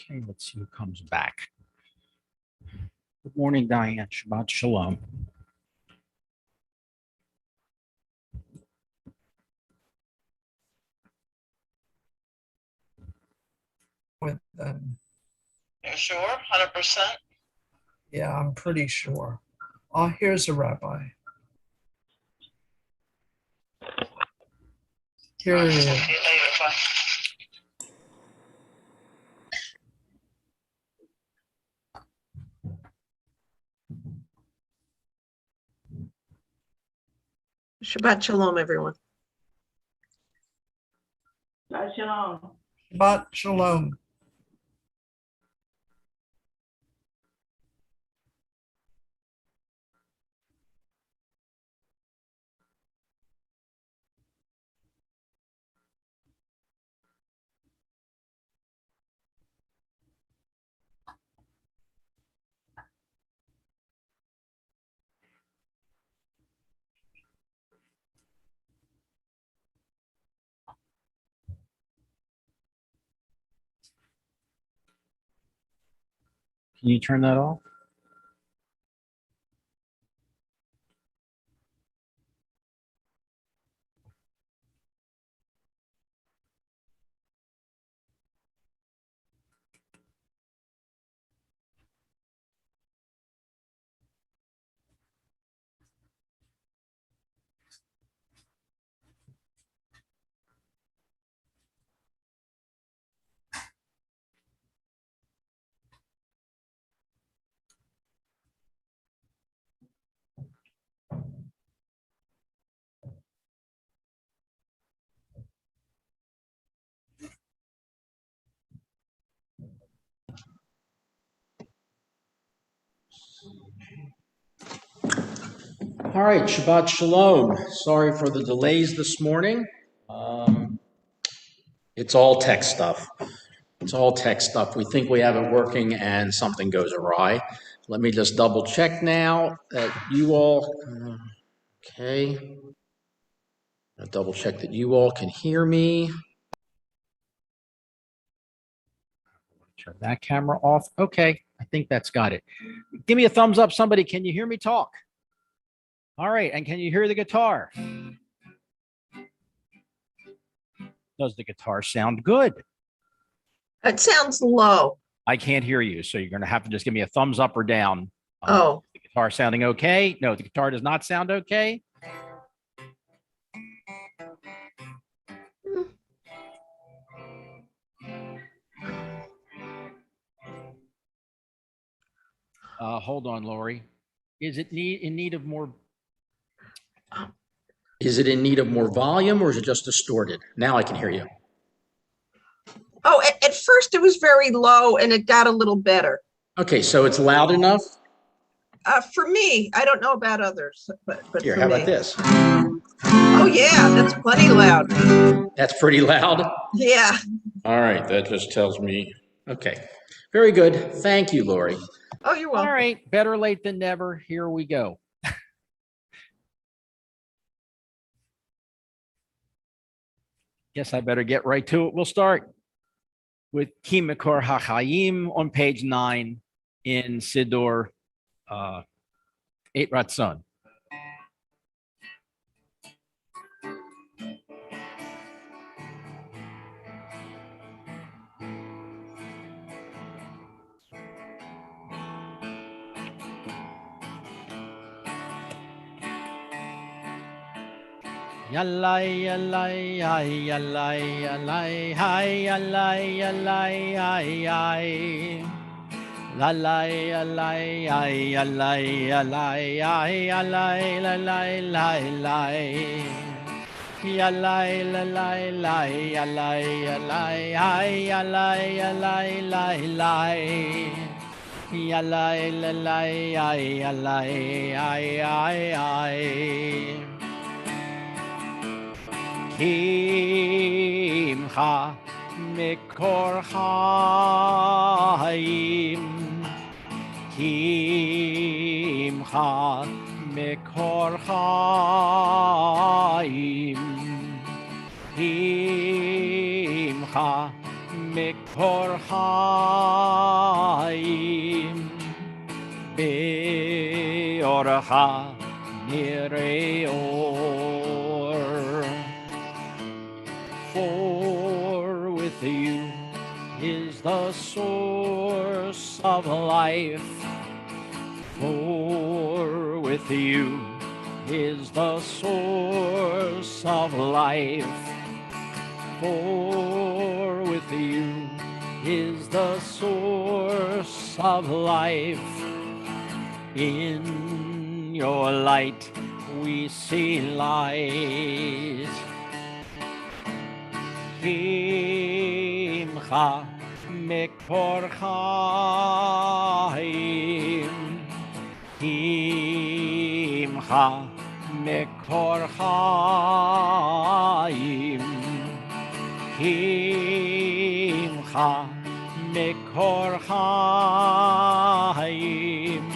Okay, let's see who comes back. Good morning, Diane. Shabbat Shalom. With them. You're sure? 100%? Yeah, I'm pretty sure. Oh, here's a rabbi. Here it is. See you later. Bye. Shabbat Shalom, everyone. Shabbat shalom. Shabbat Shalom. Can you turn that off? All right, Shabbat Shalom. Sorry for the delays this morning. It's all tech stuff. It's all tech stuff. We think we have it working and something goes awry. Let me just double check now that you all, okay. I'll double check that you all can hear me. Turn that camera off. Okay, I think that's got it. Give me a thumbs up, somebody. Can you hear me talk? All right, and can you hear the guitar? Does the guitar sound good? It sounds low. I can't hear you, so you're going to have to just give me a thumbs up or down. Oh, The guitar sounding okay? No, the guitar does not sound okay. Hold on, Lori. Is it in need of more? Is it in need of more volume, or is it just distorted? Now I can hear you. oh, at first it was very low and it got a little better. Okay, so it's loud enough. For me, I don't know about others, but Here, for how me. about this? Oh yeah, that's plenty loud. That's pretty loud. Yeah. All right, that just tells me. Okay, very good. Thank you, Lori. Oh, you're welcome. All right, better late than never. Here we go. Guess I better get right to it. We'll start with Ki Mekor HaChaim on page 9 in Siddur 8 Ratzon. Yallai, yallai, ay, yallai, yallai, hi, yallai, yallai, ay, ay. Lalai, yallai, ay, yallai, yallai, ay, yallai, lalai, lai, lai. Yallai, lalai, lai, yallai, yallai, ay, yallai, yallai, lai, lai. Yallai, lalai, ay, yallai, ay, ay, ay. Kimcha Mekor Chaim, Kimcha Mekor Chaim, Kimcha מקור חיים, באורך נראה אור. For with you is the source of life. For with you is the source of life. For with you is the source of life. In your light we see light. Himcha מקור חיים, עמך מקור חיים, עמך מקור חיים,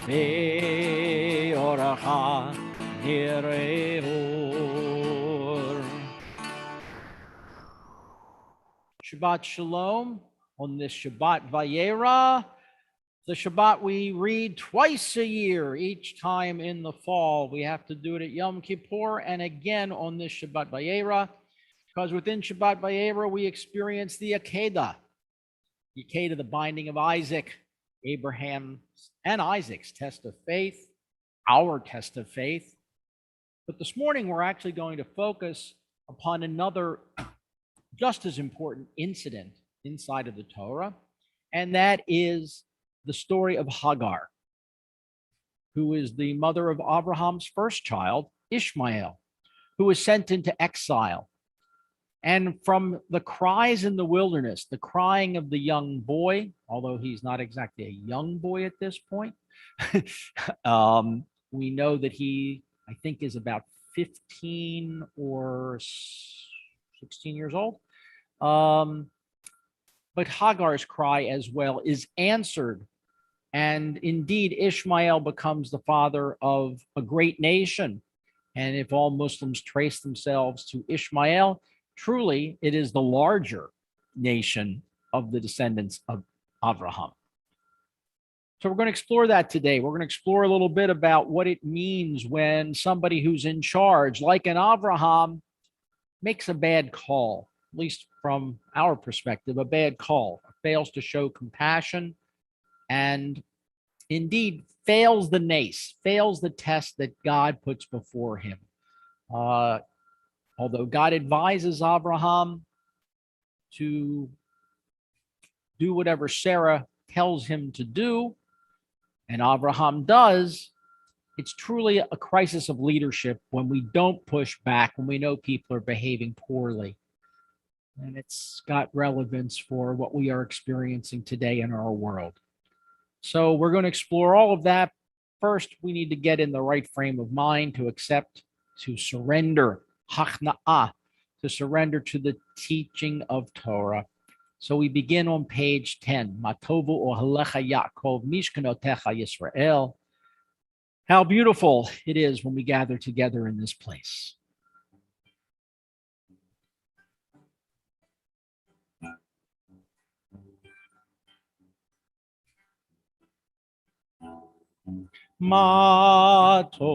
באורך נראה אור. Shabbat Shalom on this Shabbat Vayera, the Shabbat we read twice a year, each time in the fall. We have to do it at Yom Kippur and again on this Shabbat Vayera, because within Shabbat Vayera we experience the Akedah, the binding of Isaac, Abraham and Isaac's test of faith, our test of faith. But this morning we're actually going to focus upon another just as important incident inside of the Torah, and that is the story of Hagar, who is the mother of Abraham's first child, Ishmael, who was sent into exile. And from the cries in the wilderness, the crying of the young boy, although he's not exactly a young boy at this point, we know that he, I think, is about 15 or 16 years old. But Hagar's cry as well is answered. And indeed, Ishmael becomes the father of a great nation. And if all Muslims trace themselves to Ishmael, truly it is the larger nation of the descendants of Abraham. So we're going to explore that today. We're going to explore a little bit about what it means when somebody who's in charge, like an Abraham, makes a bad call, at least from our perspective, a bad call, fails to show compassion, and indeed fails the nace, fails the test that God puts before him. Although God advises Abraham to do whatever Sarah tells him to do, and Abraham does, it's truly a crisis of leadership when we don't push back, when we know people are behaving poorly. And it's got relevance for what we are experiencing today in our world. So we're going to explore all of that. First, we need to get in the right frame of mind to accept, to surrender, hachna'ah, to surrender to the teaching of Torah. So we begin on page 10. Matovu ohalecha Yaakov, mishkanotecha Yisrael. How beautiful it is when we gather together in this place. Matovu,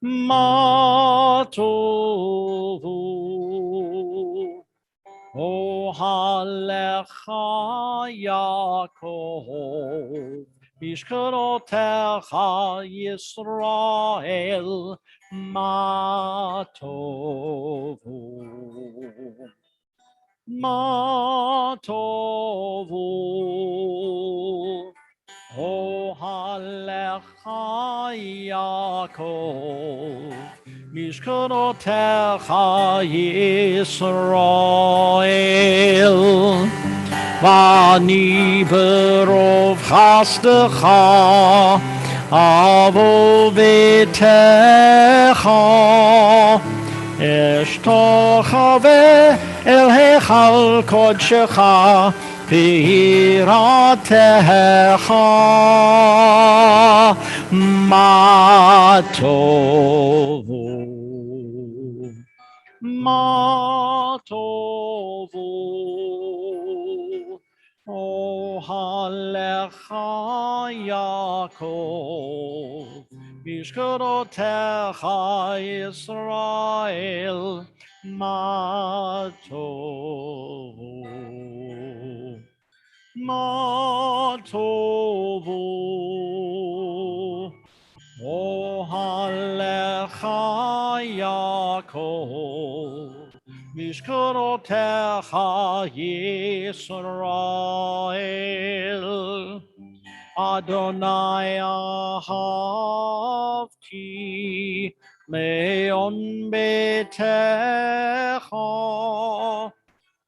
Matovu, ohalecha Yaakov, mishkanotecha Yisrael, Matovu, Matovu, ohalecha Yaakov, mishkanotecha Yisrael, v'ani berov chastecha avovetecha eshtocha el hechal kodshecha v'yiratecha matovu, Ma tovu. Ohalecha Yaakov, Mishkarotecha Yisrael, Ma tovu. Ma tovu. Ohalecha Yaakov, Mishkarotecha Yisrael, Adonai ahavti me'on betecha,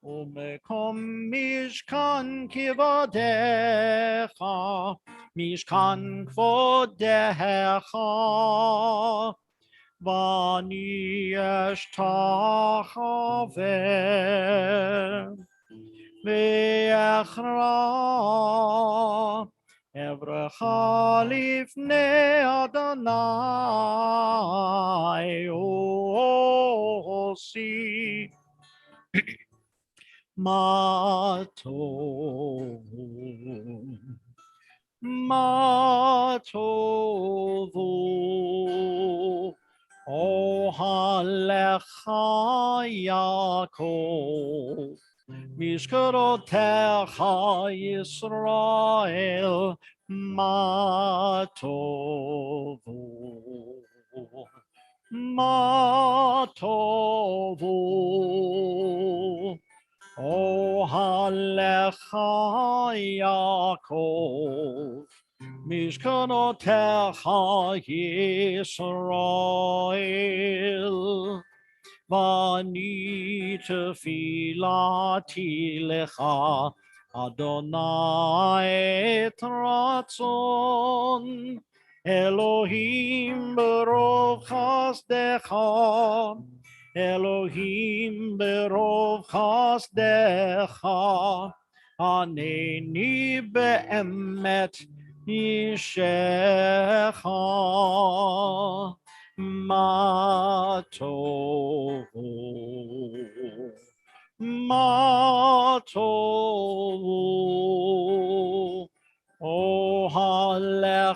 umekom mishkan kivadecha, mishkan kvodecha, vani eshtachaveh ve'echra evrecha lifnei Adonai osi ma tovu. Ma tovu. Ohalecha Yaakov, Mishkarotecha Yisrael, Ma tovu. Ma tovu. Ohalecha Yaakov, Mishkarotecha Yisrael, Vani tefilati lecha, Adonai et ratzon, Elohim berov chasdecha, Elohim berov chasdecha, Aneni be'emet yishecha, Ma tovu. Ma tovu. Ohalecha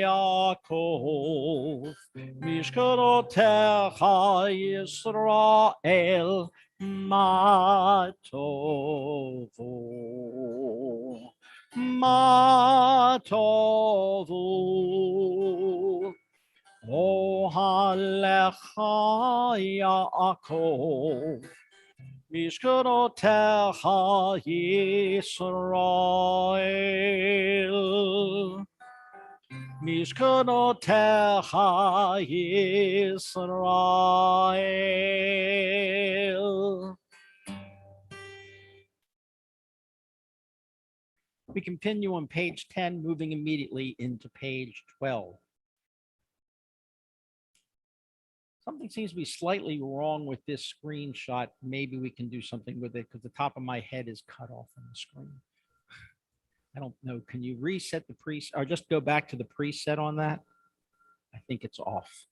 Yaakov, Mishkarotecha Yisrael, Ma tovu. Ma tovu. Ohalecha Yaakov, Mishkarotecha Yisrael, Mishkarotecha Yisrael. We continue on page 10, moving immediately into page 12. Something seems to be slightly wrong with this screenshot. Maybe we can do something with it because the top of my head is cut off on the screen. I don't know. Can you reset the preset or just go back to the preset on that? I think it's off.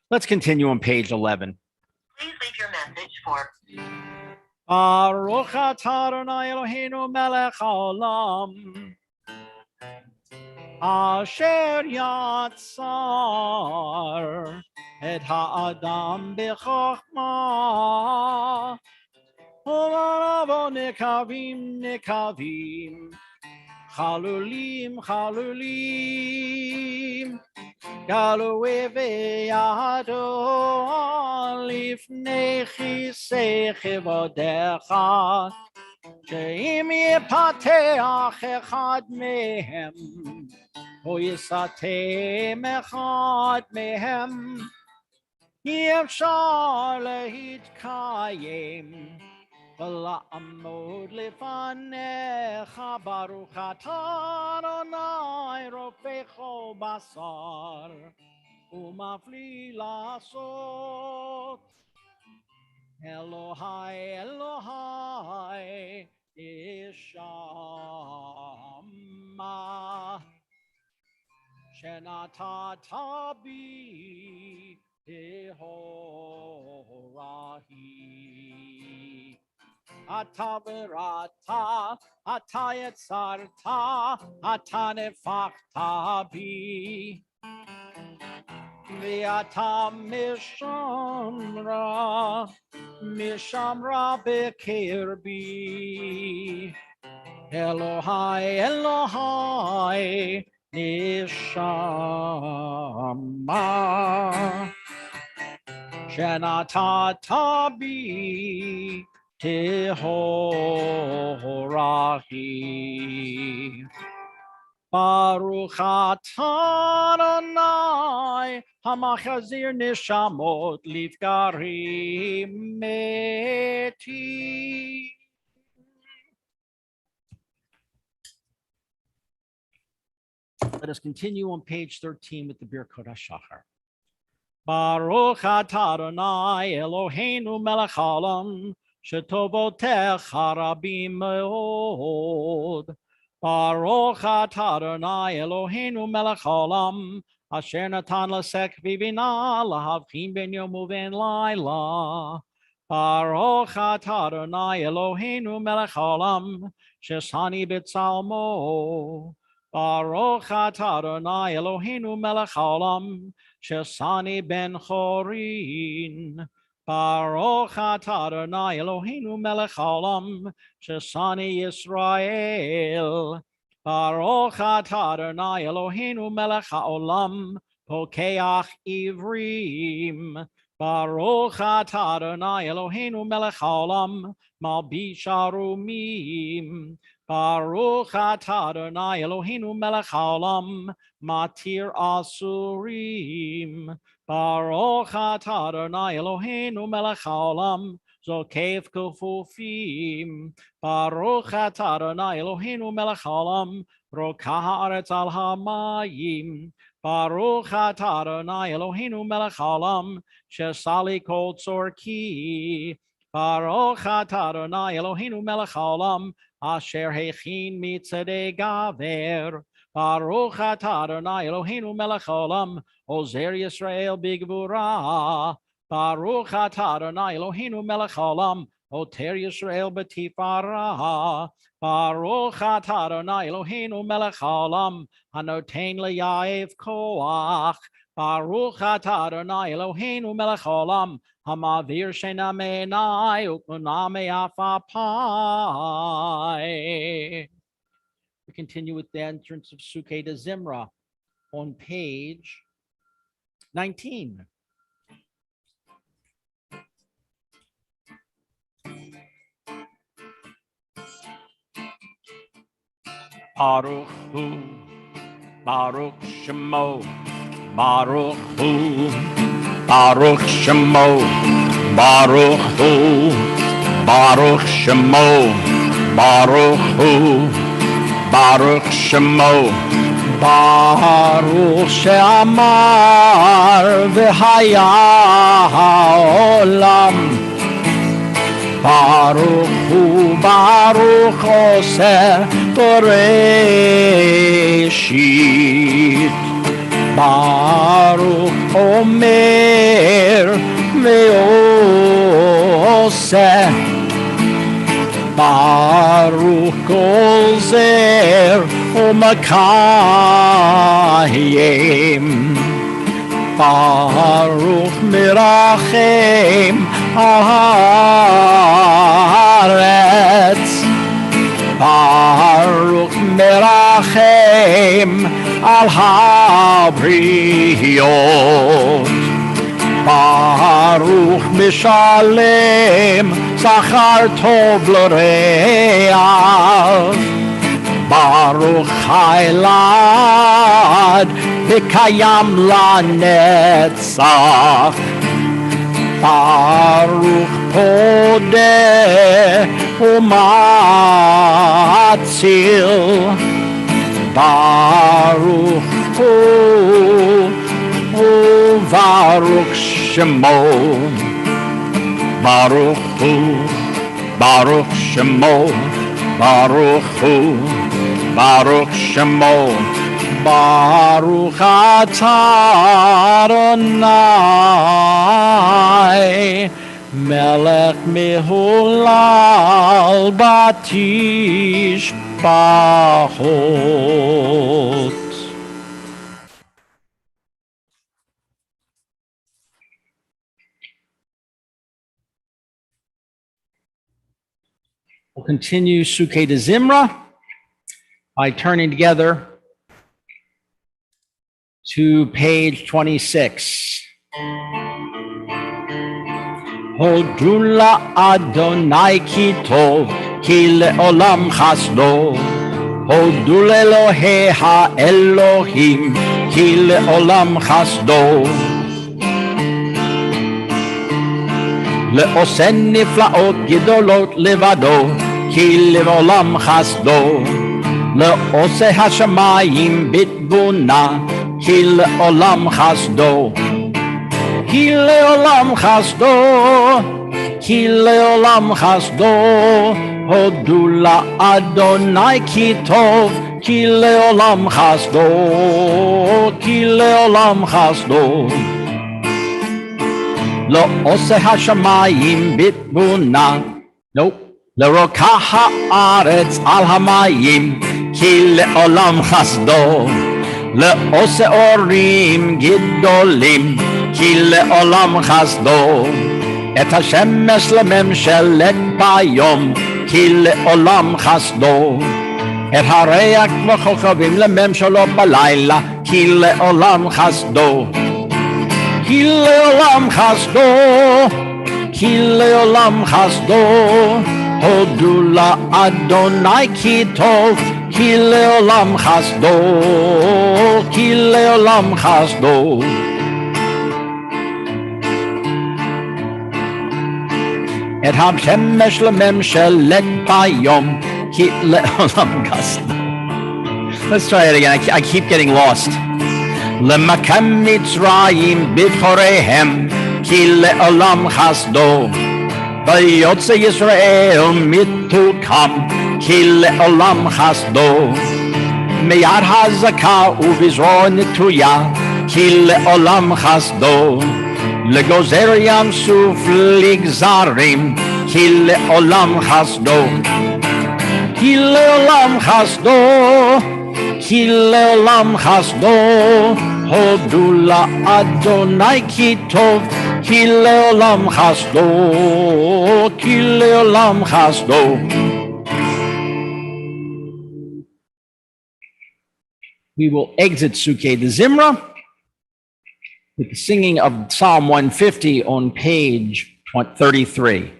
Let's continue on page 11. Please leave your message for Baruch atah Adonai Eloheinu melech haolam, asher yatzar et ha'adam b'chokhmah, u'maravo nekavim nekavim, chalulim chalulim, galui v'yado lifnei chisei chivodecha, שאם יפתח אחד מהם, או יסתם אחד מהם, אי אפשר להתקיים ולעמוד לפניך. ברוך אתה אדוני רופא כל בשר ומפליא לעשות. Elohai, Elohai, Ishama, Shenatata bi Yehovah. Ata verata, ata yetzarta, ata nefachta bi. Ve'ata mishamra bekirbi. Elohai, Elohai, nishama. Shenata bi tehorahi. Baruch atah Adonai hamachazir nishamot livgarim meti. Let us continue on page 13 with the Birkot HaShachar. Baruch atah Adonai Eloheinu melech haolam shetovotecha rabim meod. Baruch atah Adonai Eloheinu melech haolam asher natan lasek vivina lahavchin ben yom uven laila. Baruch atah Adonai Eloheinu melech haolam shesani b'tzalmo. Baruch atah Adonai Eloheinu melech haolam Shesani ben Chorin. Baruch atah Adonai Eloheinu melech haolam Shesani Yisrael. Baruch atah Adonai Eloheinu melech haolam Pokeach Ivrim. Baruch atah Adonai Eloheinu melech haolam Malbish Arumim. Baruch atah Adonai Eloheinu melech haolam Matir Asurim. Baruch atah Adonai Eloheinu melech haolam Zokev Kufufim. Baruch atah Adonai Eloheinu melech haolam Rokah haaretz al hamayim. Baruch atah Adonai Eloheinu melech haolam Shesali kol tzorki. Baruch atah Adonai Eloheinu melech haolam Asher hechin mitzadei gaver. Baruch atah Adonai Eloheinu melech haolam Ozer Yisrael bigvura. Baruch atah Adonai Eloheinu melech haolam Oter Yisrael b'tifara. Baruch atah Adonai Eloheinu melech haolam Hanotein leyaev koach. Baruch atah Adonai Eloheinu melech haolam Hamavir shena me'enai ukuna me'afapai. We continue with the entrance of Sukkah de Zimra on page 19. Baruch Hu, Baruch Shemo, Baruch Hu, Baruch Shemo, Baruch Hu, Baruch Shemo, Baruch Hu, Baruch Shemo, Baruch She'amar v'haya ha'olam. Baruch Hu, Baruch Oseh Bereshit. Baruch Omer Ve'oseh. Baruch Gozer U'Makayim. Baruch Mirachem Haaretz. Baruch Mirachem Al Habriot. Baruch Mishalem Zachar Tov L'Reach. Baruch Hailad V'Kayam LaNetzach. Baruch Podeh U'Matzil. Baruch Hu Baruch Shemo. Baruch Hu Baruch Shemo. Baruch Hu Baruch Shemo. Baruch atah Adonai מלך מהולל בתשבחות. We'll continue Sukkah de Zimra by turning together to page 26. Hodun Adonai ki tov, ki le'olam chasdo. Hodu le'Elohei ha'Elohim, ki le'olam chasdo. לעושה נפלאות גדולות לבדו, כי לעולם חסדו. לעושה השמיים בתבונה, כי לעולם חסדו. כי לעולם חסדו, כי לעולם חסדו. הודו לאדוני כי טוב, כי לעולם חסדו, כי לעולם חסדו. לא עושה השמיים בתבונה, לרוקח הארץ על המים, כי לעולם חסדו. לא עושה אורים גדולים, כי לעולם חסדו. את השמש לממשלת ביום, כי לעולם חסדו. את הריח וכוכבים לממשלו בלילה, כי לעולם חסדו. כי לעולם חסדו, כי לעולם חסדו. הודו לאדוני כי טוב, כי לעולם חסדו, כי לעולם חסדו. את השמש לממשלת ביום, כי לעולם חסדו. Let's try it again. I keep getting lost. למקם מצרים בבחוריהם, כי לעולם חסדו. ויוצא ישראל מתוקם, כי לעולם חסדו. מיד הזקה ובזרוע נטויה, כי לעולם חסדו. לגוזר ים סוף לגזרים, כי לעולם חסדו. כי לעולם חסדו, כי לעולם חסדו. הודו לאדוני כי טוב, כי לעולם חסדו, כי לעולם חסדו. We will exit Sukkah de Zimra with the singing of Psalm 150 on page 33.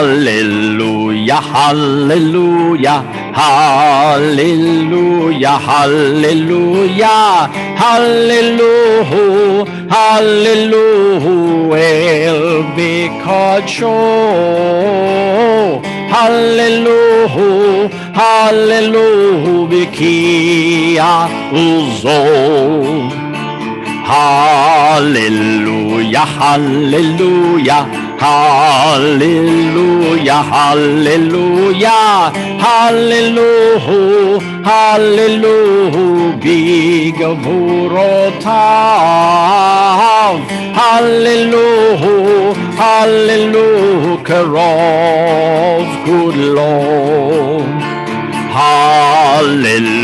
Hallelujah, hallelujah, hallelujah, hallelujah, hallelujah, hallelujah, el bikacho. Hallelujah, hallelujah, bikia uzo. Hallelujah, hallelujah, hallelujah, hallelujah, hallelujah, hallelujah, bigavorotav. Hallelujah, hallelujah, karov kudlo. Hallelujah,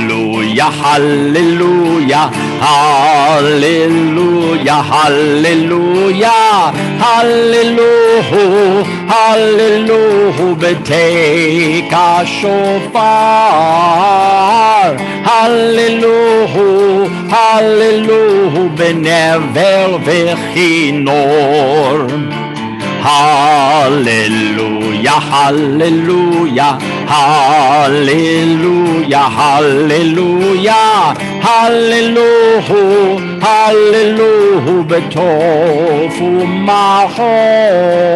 hallelujah, hallelujah, hallelujah, hallelujah, hallelujah, beteka shofar. Hallelujah, hallelujah, benevel vechinor. Hallelujah, hallelujah, hallelujah, hallelujah, hallelujah, hallelujah, betofu mahol.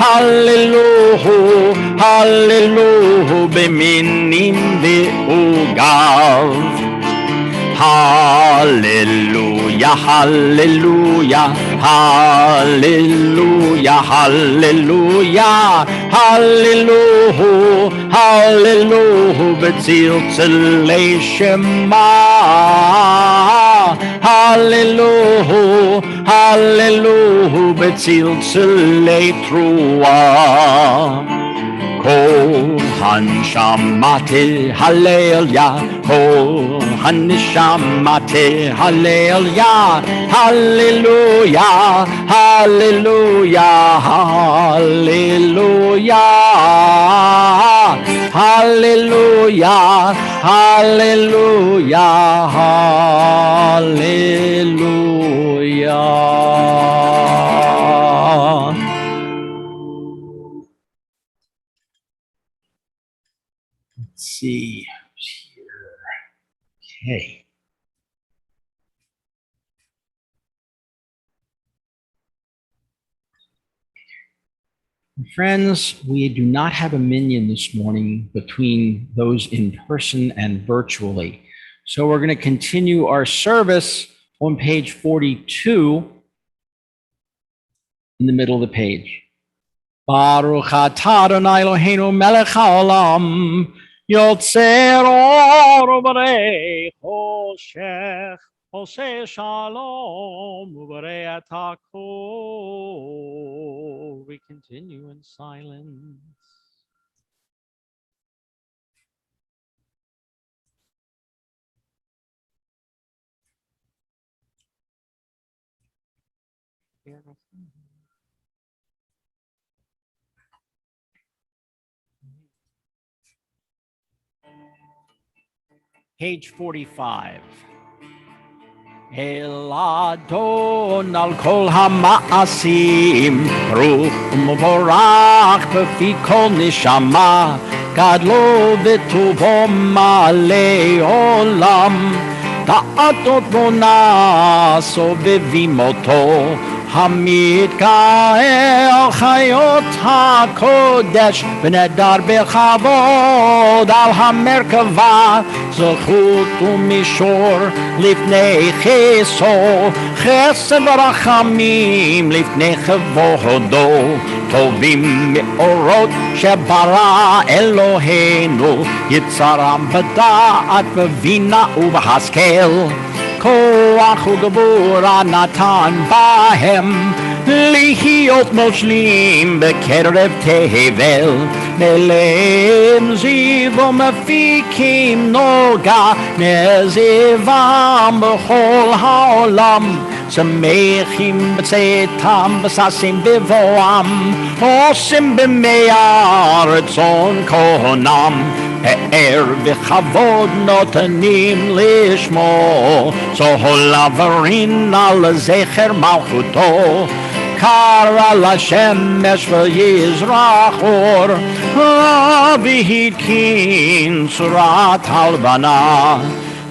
Hallelujah, hallelujah, beminim veugav. Hallelujah. Hallelujah, hallelujah, hallelujah, hallelujah, hallelujah, hallelujah, Betzil Tzilei Shema. Hallelujah, hallelujah, Betzil Tzilei Trua. Kol hanshamate hallelujah, kol hanshamate hallelujah, hallelujah, hallelujah, hallelujah, hallelujah, hallelujah, hallelujah. Let's see here. Okay. Friends, we do not have a minion this morning between those in person and virtually. So we're going to continue our service on page 42 in the middle of the page. Baruch atah Adonai Eloheinu melech haolam yotzer or u'barei choshech oseh shalom u'barei atah. We continue in silence. Page 45. El Adon al kol hamaasim, Ruch u'mvorach b'fi kol nishama, Gadlo v'tuvo malei olam, Ta'atot bona sovevim oto, המתקהל חיות הקודש ונדר בכבוד על המרכבה זכות ומישור לפני חיסו חסד ורחמים לפני כבודו טובים מאורות שברא אלוהינו יצרם בדעת בבינה ובהשכל כוח וגבורה נתן בהם להיות מושלים בקרב תבל מלאים זיו ומפיקים נוגה נזיבם בכל העולם שמחים בצאתם וששים בבואם עושים במי רצון כהונם פאר וכבוד נותנים לשמו צהול ורינה לזכר מלכותו קרא לשמש ויזרח אור והתקין צורת הלבנה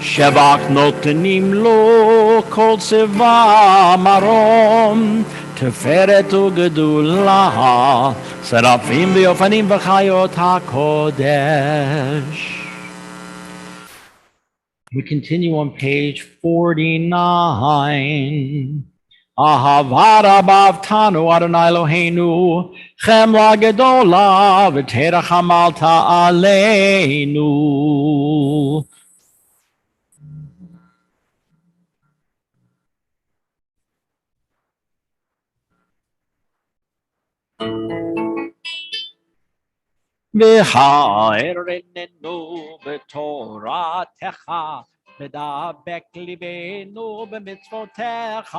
שבח נותנים לו כל צבא מרום תפארת וגדולה שרפים ויופנים וחיות הקודש. We continue on page 49. אהבת אהבתנו אדוני אלוהינו חמלה גדולה ותרחמת עלינו. והערננו בתורתך ודבק ליבנו במצוותיך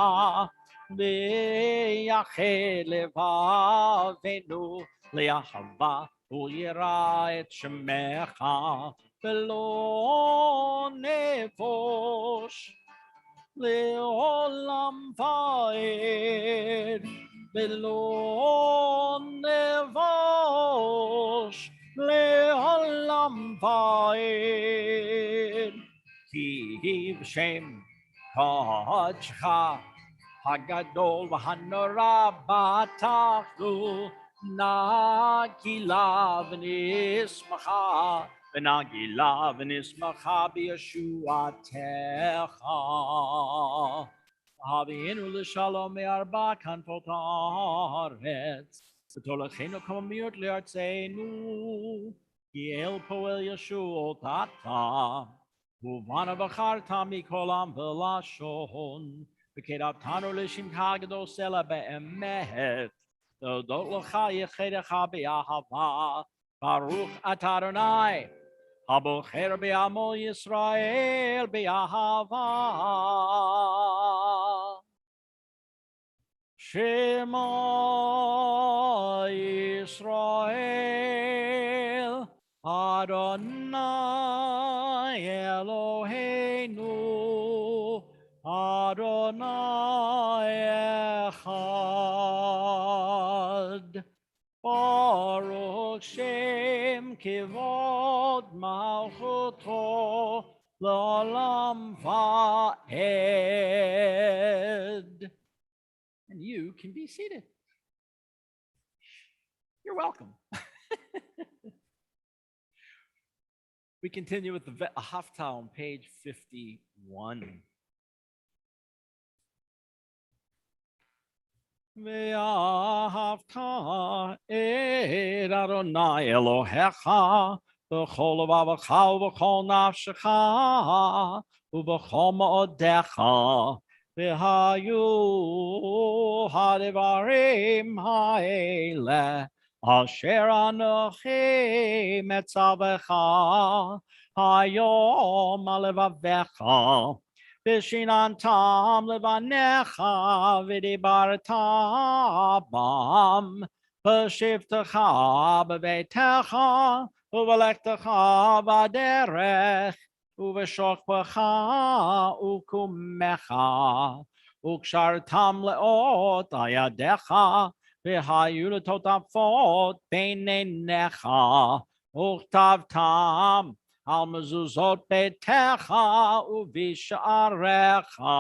ויחל לבבנו לאהבה וליראה את שמך ולא נבוש לעולם ועד ולא נבוש לעולם ועד כי בשם קודשך הגדול והנורא בטחנו נגילה ונשמחה ונגילה ונשמחה בישועתך. Avienu l'shalom me'arba kanfot haaretz. V'tolachenu k'mamiyot li'artzeinu. Ki el poel Yeshua tata. Uvana v'charta mikol am v'lashon. V'kedavtanu l'shimcha gadol sela be'emet. Todot l'cha yechedecha be'ahava. Baruch atah Adonai. Habocher be'amol Yisrael be'ahava. Shema Yisrael Adonai Eloheinu Adonai Echad. Baruch Shem Kivod Malchuto L'olam Va'ed. And you can be seated. You're welcome. We continue with the Haftarah on page 51. Ve'ahavta et Adonai Elohecha b'chol levavecha u'b'chol nafshecha u'b'chol ma'odecha v'hayu ha'devarim ha'ele asher anochi metzavecha hayom alevavecha Vishinantam levanecha vidibarta bam Vashivtecha bevetecha uvalektecha baderech uveshokpecha ukumecha ukshartam leot ayadecha vihayulatotafot beinenecha uktavtam al mezuzot betecha uvisharecha.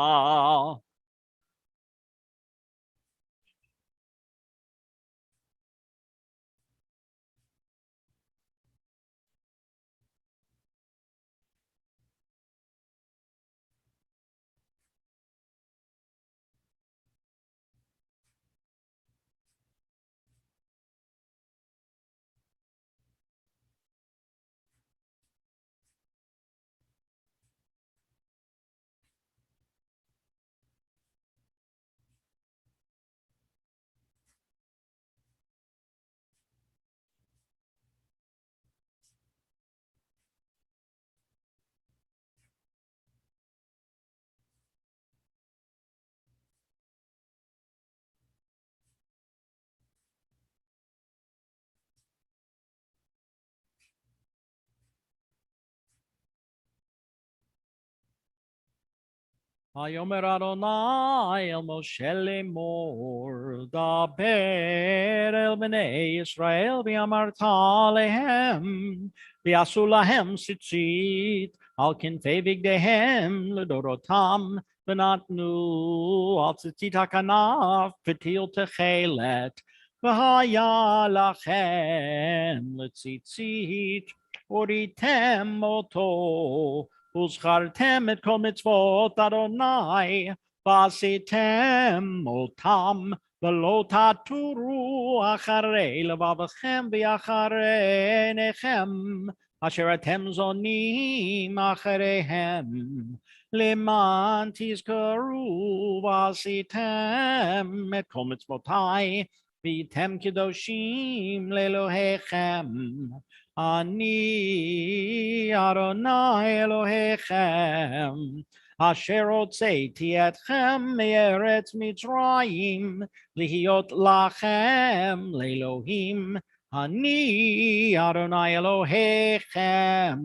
Vayomer Adonai el Moshe lemor, daber el bnei Yisrael v'amarta lehem, v'asu lahem tzitzit, al kinfei vigdehem ledorotam, v'natnu al tzitzit hakanaf, v'til techelet, v'haya lachem letzitzit, uritem oto, Uzchartem et kol mitzvot Adonai, vasitem otam, v'lo taturu acharei levavachem v'acharei nechem, asher atem zonim achareihem, leman tizkaru vasitem et kol mitzvotai, v'yitem kedoshim lelohechem. Ani Adonai Elohechem, asher hotzeiti etchem me'eretz Mitzrayim, lihiot lachem le'Elohim, Ani Adonai Elohechem.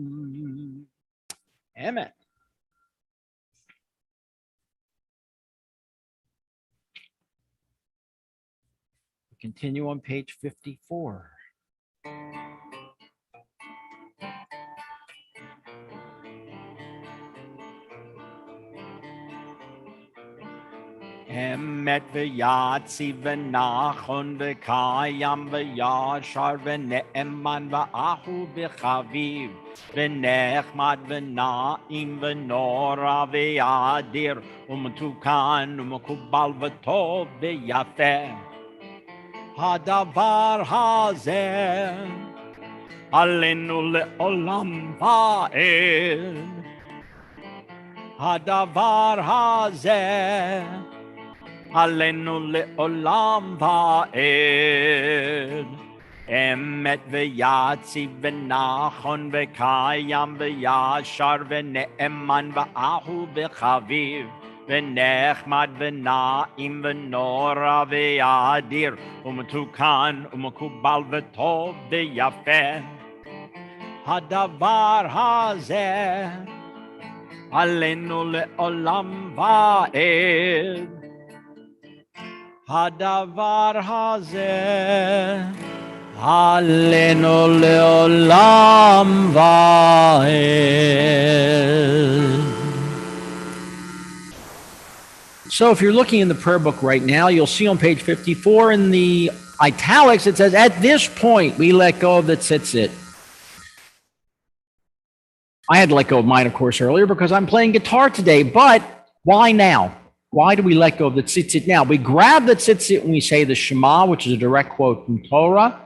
Amen. We continue on page 54. Emet v'yatzi v'nachon v'kayam v'yashar v'ne'eman v'ahu v'chaviv v'nechmad v'na'im v'nora v'yadir u'mtukan u'mekubal v'tov v'yafeh. Hadavar hazeh alenu le'olam va'ed. Hadavar hazeh alenu le'olam va'ed. Emet v'yatzi v'nachon v'kayam v'yashar v'ne'eman v'ahu v'chaviv v'nechmad v'na'im v'nora v'yadir u'mtukan u'mekubal v'tov v'yafeh. Hadavar hazeh alenu le'olam va'ed. Hadavar hazeh alenu le'olam va'ed. So if you're looking in the prayer book right now, you'll see on page 54 in the italics, it says, at this point, we let go of the tzitzit. I had to let go of mine, of course, earlier because I'm playing guitar today, but why now? Why do we let go of the tzitzit now? We grab the tzitzit when we say the Shema, which is a direct quote from Torah.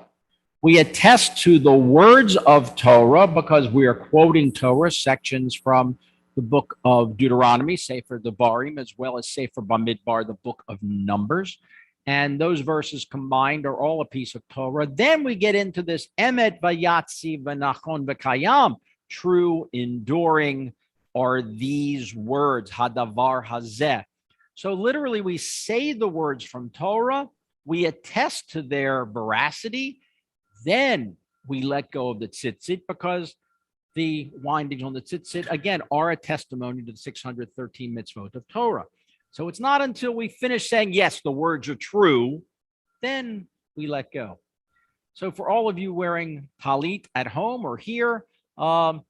We attest to the words of Torah because we are quoting Torah sections from the book of Deuteronomy, Sefer Devarim, as well as Sefer Bamidbar, the book of Numbers. And those verses combined are all a piece of Torah. Then we get into this Emet v'yatzi v'nachon v'kayam. True, enduring are these words, Hadavar hazeh. So literally, we say the words from Torah, we attest to their veracity, then we let go of the tzitzit because the windings on the tzitzit, again, are a testimony to the 613 mitzvot of Torah. So it's not until we finish saying, yes, the words are true, then we let go. So for all of you wearing talit at home or here, that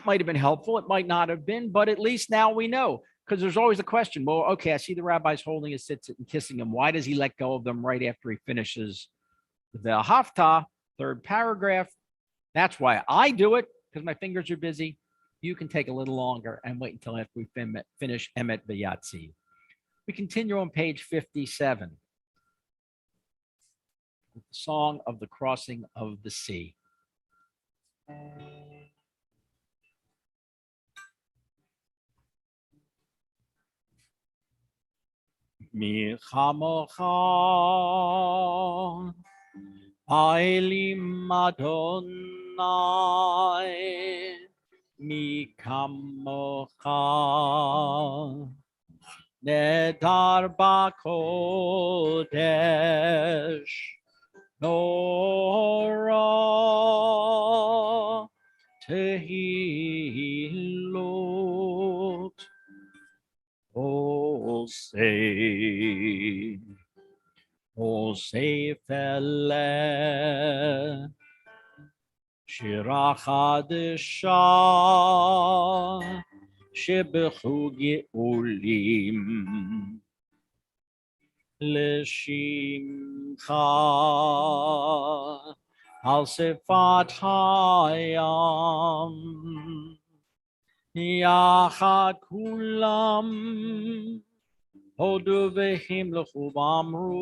might have been helpful. It might not have been, but at least now we know. Because there's always a question, well, okay, I see the rabbi's holding his tzitzit and kissing him. Why does he let go of them right after he finishes the haftah, third paragraph? That's why I do it, because my fingers are busy. You can take a little longer and wait until after we finish Emet v'yatzi. We continue on page 57. With the song of the crossing of the sea. Mi chamocha Ailim Adonai, mi kamocha, nedar bakodesh, nora tehilot, osei. O Seifele Shira Chadesha Shebechu Geulim Leshimcha Al Sefat Hayam Yachad Kulam Hodu v'him l'chu v'amru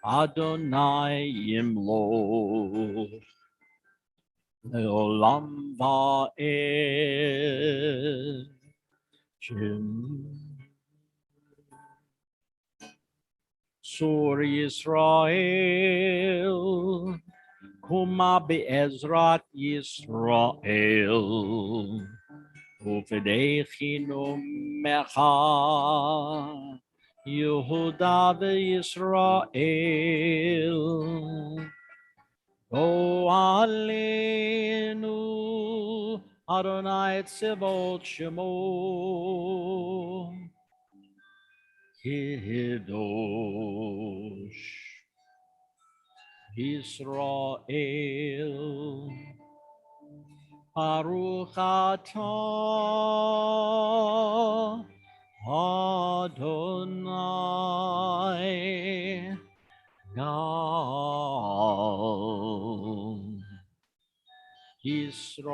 Adonai yimloch le'olam va'ed. Sur Yisrael Kuma be'ezrat Yisrael Ufedechinu mecha Yehuda ve'Yisrael Go alenu Adonai tzivot shemo Kidosh Yisrael Baruch atah Adonai Gal Yisrael.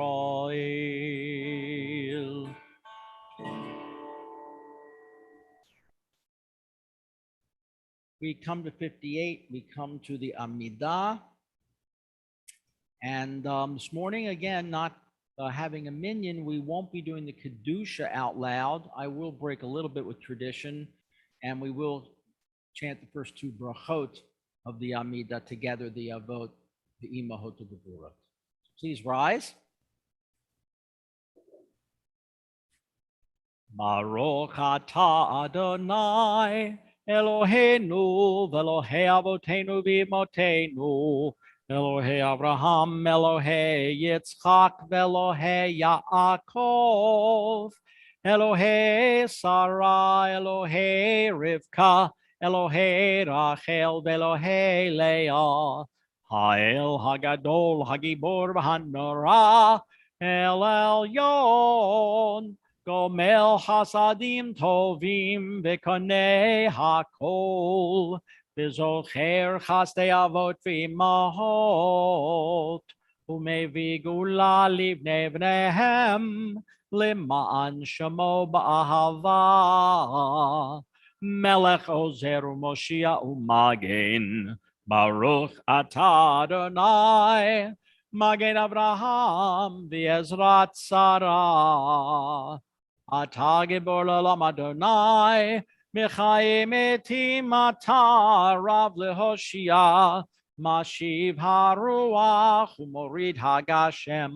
We come to 58, we come to the Amidah. And this morning, again, not having a minyan, we won't be doing the Kedusha out loud. I will break a little bit with tradition, and we will chant the first two brachot of the Amidah together, the Avot, the Imahot, the Gevurot. Please rise. Baruch atah Adonai Eloheinu v'Elohei Avotenu v'Imotenu Elohei Abraham, Elohei Yitzchak, v'Elohei Yaakov Elohei Sarah, Elohei Rivka, Elohei Rachel, v'Elohei Leah Ha'el Hagadol Hagibor v'Hanora El Elyon Gomel Hasadim Tovim V'Konei Hakol V'Zocher Chastei Avot V'Imahot U'Mevi Gula Livnei Bneihem L'Ma'an Shemo Ba'ahava Melech Ozer U'Moshia U'Magen Baruch Atah Adonai Magen Abraham V'Ezrat Sarah Atah Gibor L'Olam Adonai Mechayim Etim Atah Rav Lehoshia Mashiv HaRuach U'Morid HaGashem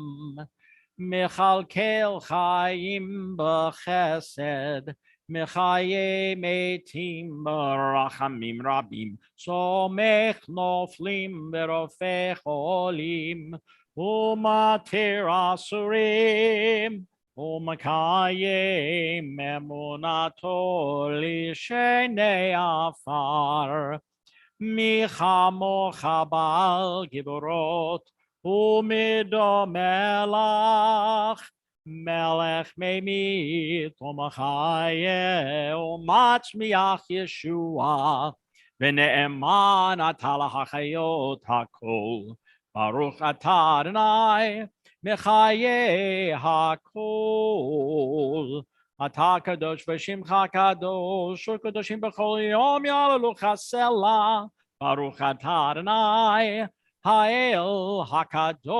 Mechalkel Chaim B'Chesed Mechayim Etim B'Rachamim Rabim Somech Noflim V'Rofech Olim U'Matir Asurim U'Makayim Emunato L'Shenei Afar Michamo Chabal Giborot U'Mido Melach Melech Memit U'Machaye U'Matzmiach Yeshua V'Ne'eman Atah L'Hachayot HaKol Baruch Atah Adonai Mechaye HaKol Atah Kadosh V'Shimcha Kadosh U'Kadoshim B'Chol Yom Yalalu Chasela Baruch Atah Adonai Ha'el HaKadosh.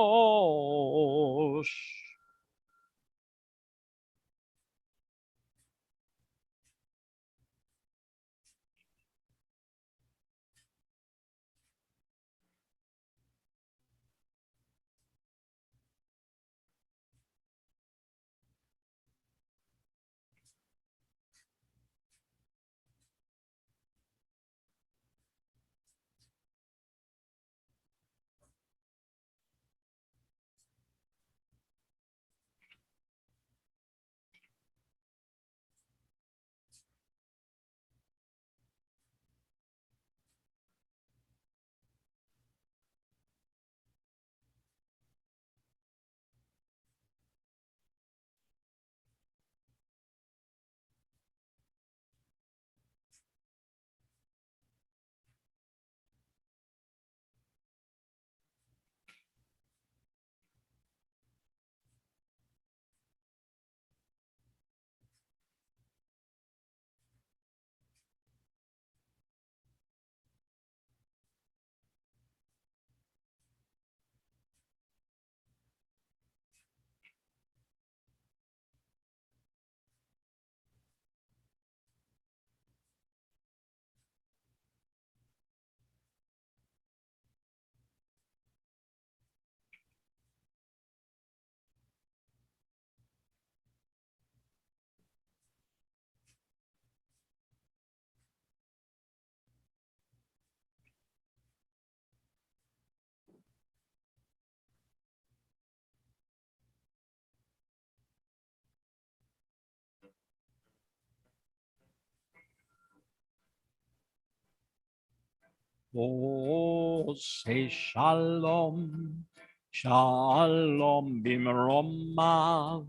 Oh, say shalom, shalom bimromav.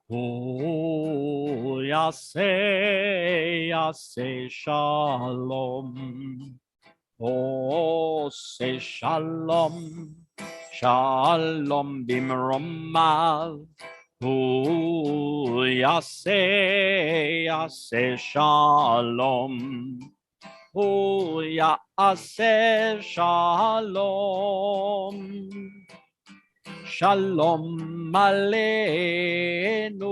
Oh, yaseh yaseh shalom. Ose shalom. Shalom bimromav. Hu yaseh shalom. Hu yaseh shalom. Shalom aleinu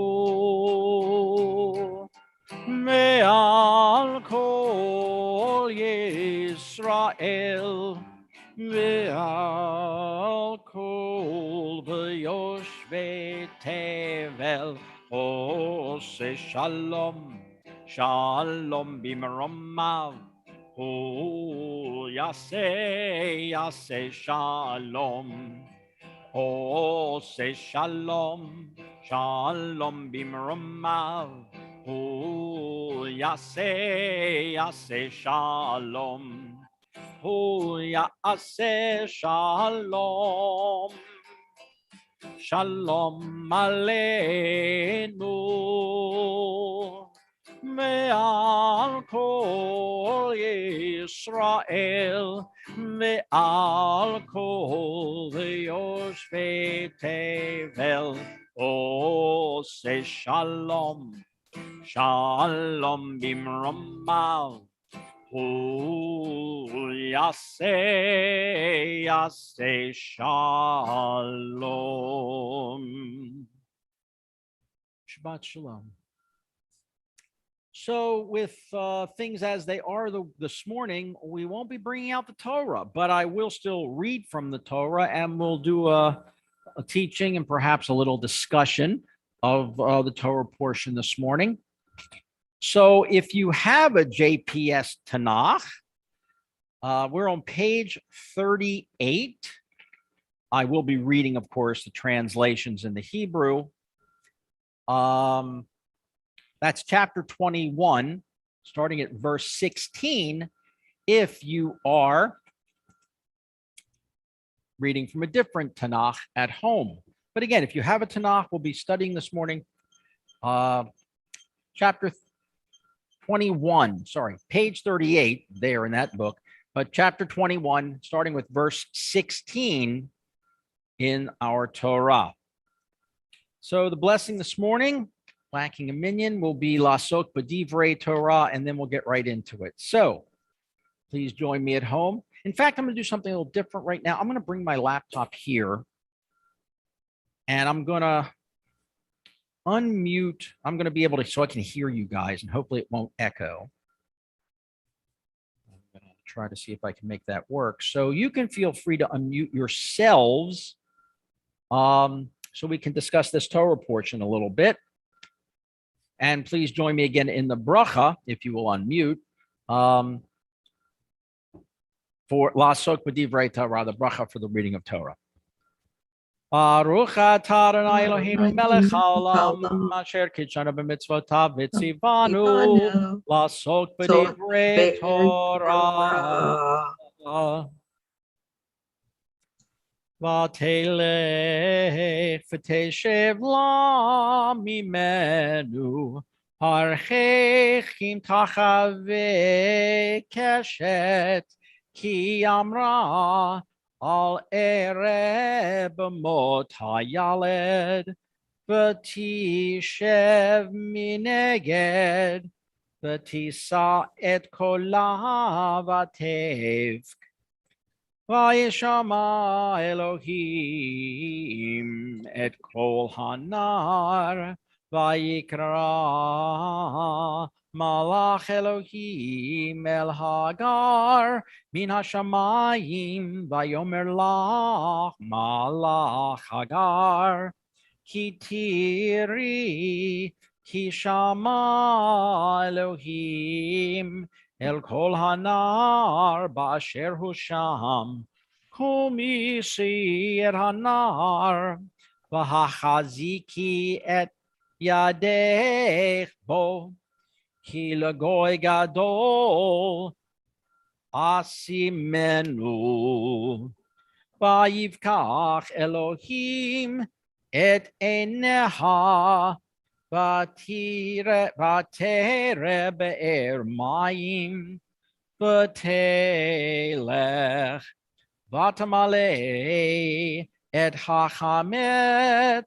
me'al kol Yisrael ve'al kol v'yoshvei tevel. Ose shalom, shalom bimromav. Hu yaseh shalom. Ose shalom, shalom bimromav. Hu yaseh shalom. Hu yaseh shalom. Shalom aleinu me'al kol Yisrael ve'al kol v'yoshvei tevel. Ose shalom, shalom bimromav. Hu yaseh shalom. Shabbat shalom. So with things as they are this morning, we won't be bringing out the Torah, but I will still read from the Torah, and we'll do a teaching and perhaps a little discussion of the Torah portion this morning. So if you have a JPS Tanakh, we're on page 38. I will be reading, of course, the translations in the Hebrew. That's chapter 21, starting at verse 16, if you are reading from a different Tanakh at home. But again, if you have a Tanakh, we'll be studying this morning, chapter 21, sorry, page 38 there in that book, but chapter 21, starting with verse 16 in our Torah. So the blessing this morning, lacking a minion, will be Lasok B'divrei Torah, and then we'll get right into it. So please join me at home. In fact, I'm going to do something a little different right now. I'm going to bring my laptop here, and I'm going to unmute. I'm going to be able to, so I can hear you guys, and hopefully it won't echo. I'm going to try to see if I can make that work. So you can feel free to unmute yourselves, so we can discuss this Torah portion a little bit. And please join me again in the bracha, if you will unmute, for Lasok B'divrei Torah, the bracha for the reading of Torah. Baruch atah Adonai Eloheinu melech haolam, asher kitshanu b'mitzvotav v'tzivanu, Lasok B'divrei Torah. V'telech v'teshev la mimenu, harchechim tachave keshet, ki amra al ereb mot hayaled, v'tishev mineged, v'tisa et kola v'tevk. Vayishama Elohim et kol hanar, vayikra malach Elohim el hagar min hashamayim, vayomer lach malach hagar, ki tiri ki shama Elohim El kol hanar ba'asher hu sham, kumi shir hanar, v'hachaziki et yadech bo, ki legoy gadol asimenu, v'yivkach Elohim et eneha, Vatire be'er mayim v'telech vatamale et hachamet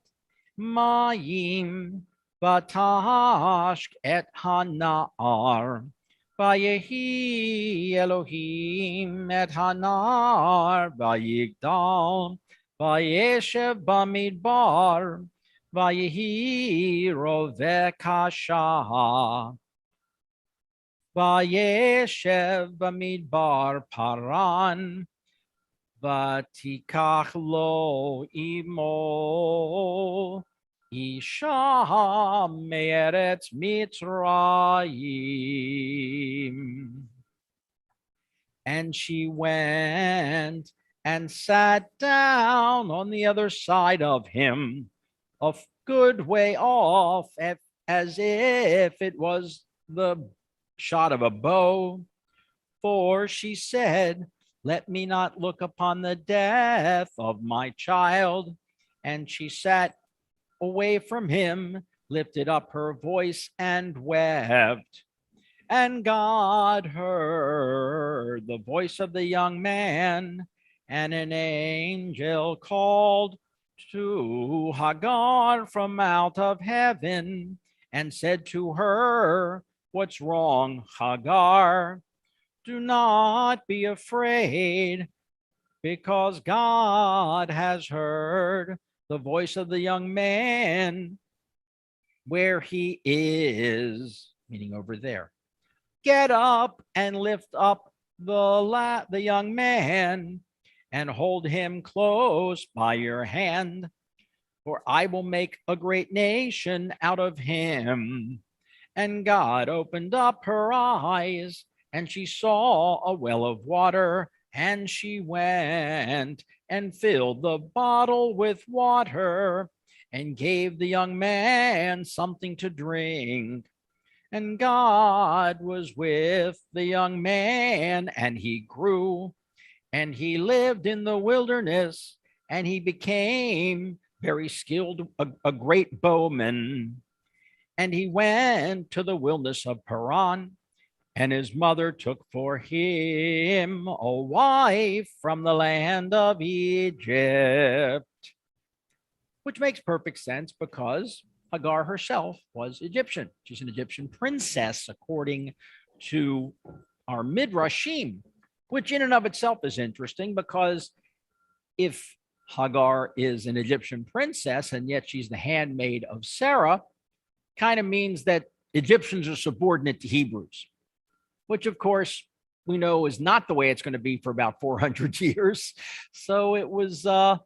mayim vatashk et hanar vayehi Elohim et hanar vayigdal vayeshev bamidbar vayehi roveh kasha vayeshev bamidbar paran vatikach lo imo isha me'eretz Mitzrayim. And she went and sat down on the other side of him, a good way off, as if it was the shot of a bow. For she said, let me not look upon the death of my child. And she sat away from him, lifted up her voice and wept. And God heard the voice of the young man, and an angel called to Hagar from out of heaven and said to her, what's wrong, Hagar? Do not be afraid, because God has heard the voice of the young man where he is, meaning over there. Get up and lift up the young man and hold him close by your hand, for I will make a great nation out of him. And God opened up her eyes, and she saw a well of water, and she went and filled the bottle with water and gave the young man something to drink. And God was with the young man, and he grew, and he lived in the wilderness, and he became very skilled, a great bowman. And he went to the wilderness of Paran, and his mother took for him a wife from the land of Egypt, which makes perfect sense because Hagar herself was Egyptian. She's an Egyptian princess, according to our Midrashim, which in and of itself is interesting because if Hagar is an Egyptian princess and yet she's the handmaid of Sarah, kind of means that Egyptians are subordinate to Hebrews, which of course we know is not the way it's going to be for about 400 years. So it was a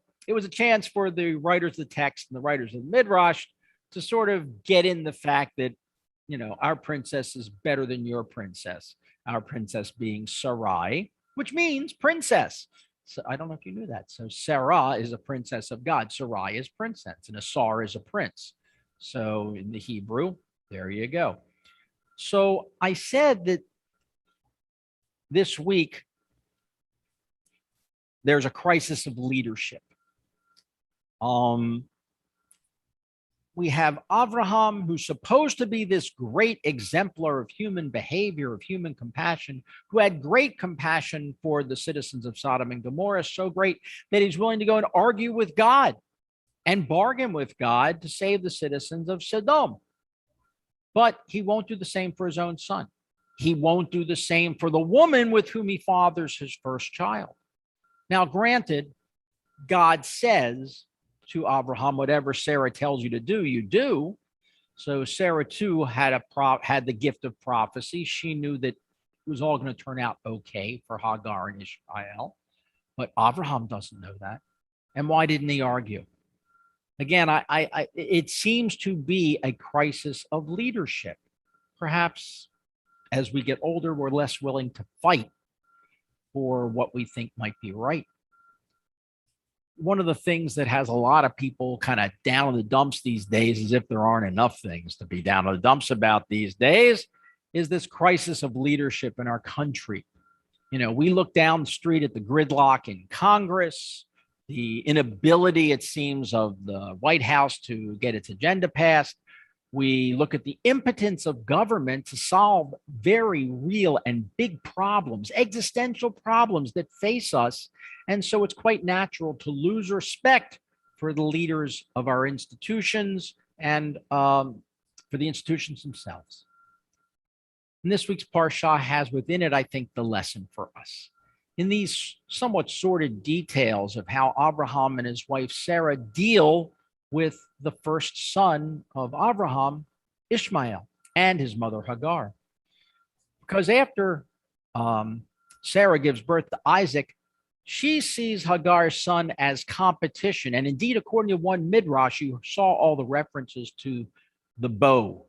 chance for the writers of the text and the writers of the Midrash to sort of get in the fact that, you know, our princess is better than your princess, our princess being Sarai, which means princess. So I don't know if you knew that. So Sarah is a princess of God. Sarai is princess and Asar is a prince. So in the Hebrew, there you go. So I said that this week, there's a crisis of leadership. We have Abraham, who's supposed to be this great exemplar of human behavior, of human compassion, who had great compassion for the citizens of Sodom and Gomorrah, so great that he's willing to go and argue with God and bargain with God to save the citizens of Sodom. But he won't do the same for his own son. He won't do the same for the woman with whom he fathers his first child. Now, granted, God says to Abraham, whatever Sarah tells you to do, you do. So Sarah too had the gift of prophecy. She knew that it was all going to turn out okay for Hagar and Ishmael, but Abraham doesn't know that. And why didn't he argue? Again, it seems to be a crisis of leadership. Perhaps as we get older, we're less willing to fight for what we think might be right. One of the things that has a lot of people kind of down in the dumps these days, as if there aren't enough things to be down in the dumps about these days, is this crisis of leadership in our country. You know, we look down the street at the gridlock in Congress, the inability, it seems, of the White House to get its agenda passed. We look at the impotence of government to solve very real and big problems, existential problems that face us. And so it's quite natural to lose respect for the leaders of our institutions and for the institutions themselves. And this week's Parsha has within it, I think, the lesson for us. In these somewhat sordid details of how Abraham and his wife Sarah deal with the first son of Abraham, Ishmael, and his mother Hagar. Because after Sarah gives birth to Isaac, she sees Hagar's son as competition. And indeed, according to one midrash, you saw all the references to the bow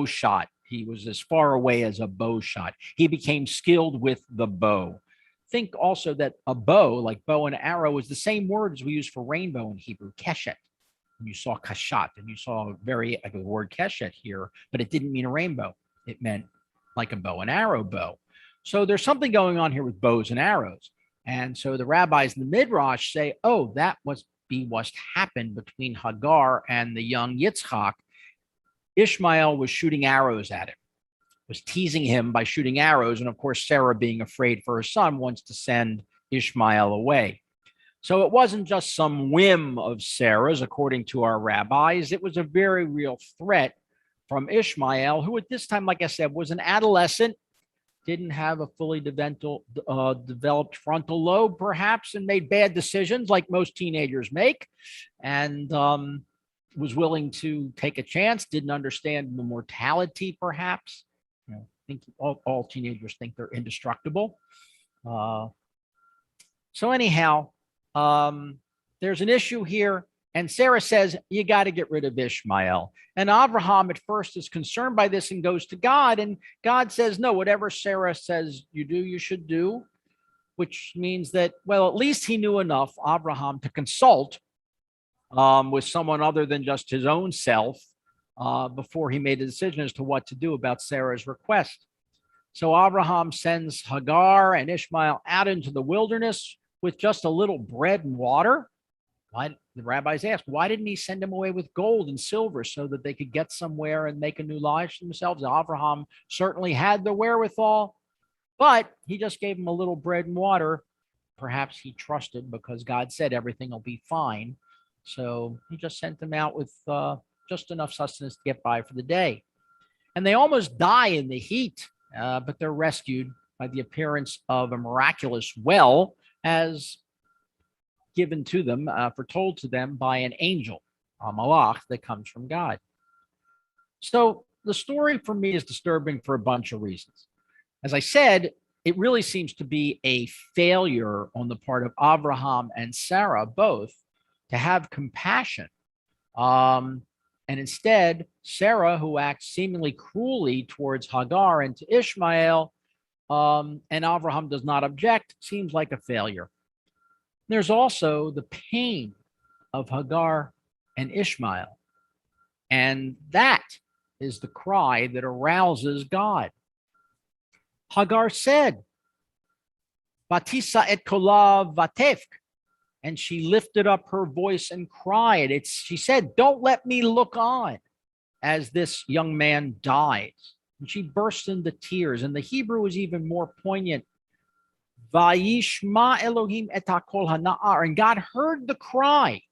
shot. He was as far away as a bow shot. He became skilled with the bow. Think also that a bow, like bow and arrow, is the same word as we use for rainbow in Hebrew, keshet. And you saw kashat, and you saw the word keshet here, but it didn't mean a rainbow. It meant like a bow and arrow bow. So there's something going on here with bows and arrows. And so the rabbis in the midrash say, oh, that must be what happened between Hagar and the young Yitzchak. Ishmael was shooting arrows at him, was teasing him by shooting arrows. And of course, Sarah, being afraid for her son, wants to send Ishmael away. So it wasn't just some whim of Sarah's, according to our rabbis. It was a very real threat from Ishmael, who at this time, like I said, was an adolescent, didn't have a fully developed frontal lobe, perhaps, and made bad decisions like most teenagers make, and was willing to take a chance, didn't understand the mortality, perhaps. I think all teenagers think they're indestructible. So anyhow, there's an issue here, and Sarah says, you got to get rid of Ishmael. And Abraham at first is concerned by this and goes to God, and God says, no, whatever Sarah says you do, you should do, which means that, well, at least he knew enough, Abraham, to consult with someone other than just his own self before he made a decision as to what to do about Sarah's request. So Abraham sends Hagar and Ishmael out into the wilderness with just a little bread and water. Why, the rabbis ask, why didn't he send them away with gold and silver so that they could get somewhere and make a new life for themselves? Abraham certainly had the wherewithal, but he just gave them a little bread and water. Perhaps he trusted because God said everything will be fine. So he just sent them out with just enough sustenance to get by for the day. And they almost die in the heat, but they're rescued by the appearance of a miraculous well, as given to them, foretold to them by an angel, a malach, that comes from God. So the story for me is disturbing for a bunch of reasons. As I said, it really seems to be a failure on the part of Abraham and Sarah both to have compassion. And instead, Sarah, who acts seemingly cruelly towards Hagar and to Ishmael, and Abraham does not object, seems like a failure. There's also the pain of Hagar and Ishmael. And that is the cry that arouses God. Hagar said, Batisa et kola vatefk, and she lifted up her voice and cried. She said, don't let me look on as this young man dies. And she burst into tears. And the Hebrew is even more poignant. Vayishma Elohim et hakol hana'ar. And God heard the cry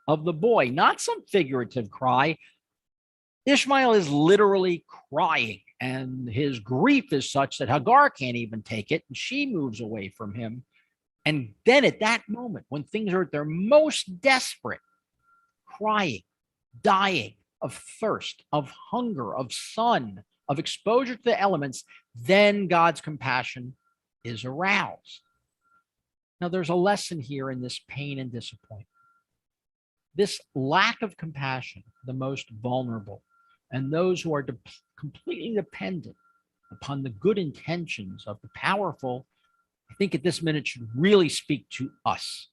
of the boy, not some figurative cry. Ishmael is literally crying, and his grief is such that Hagar can't even take it, and she moves away from him. And then at that moment, when things are at their most desperate, crying, dying of thirst, of hunger, of sun, of exposure to the elements, then God's compassion is aroused. Now, there's a lesson here in this pain and disappointment. This lack of compassion, the most vulnerable, and those who are completely dependent upon the good intentions of the powerful, I think at this minute should really speak to us.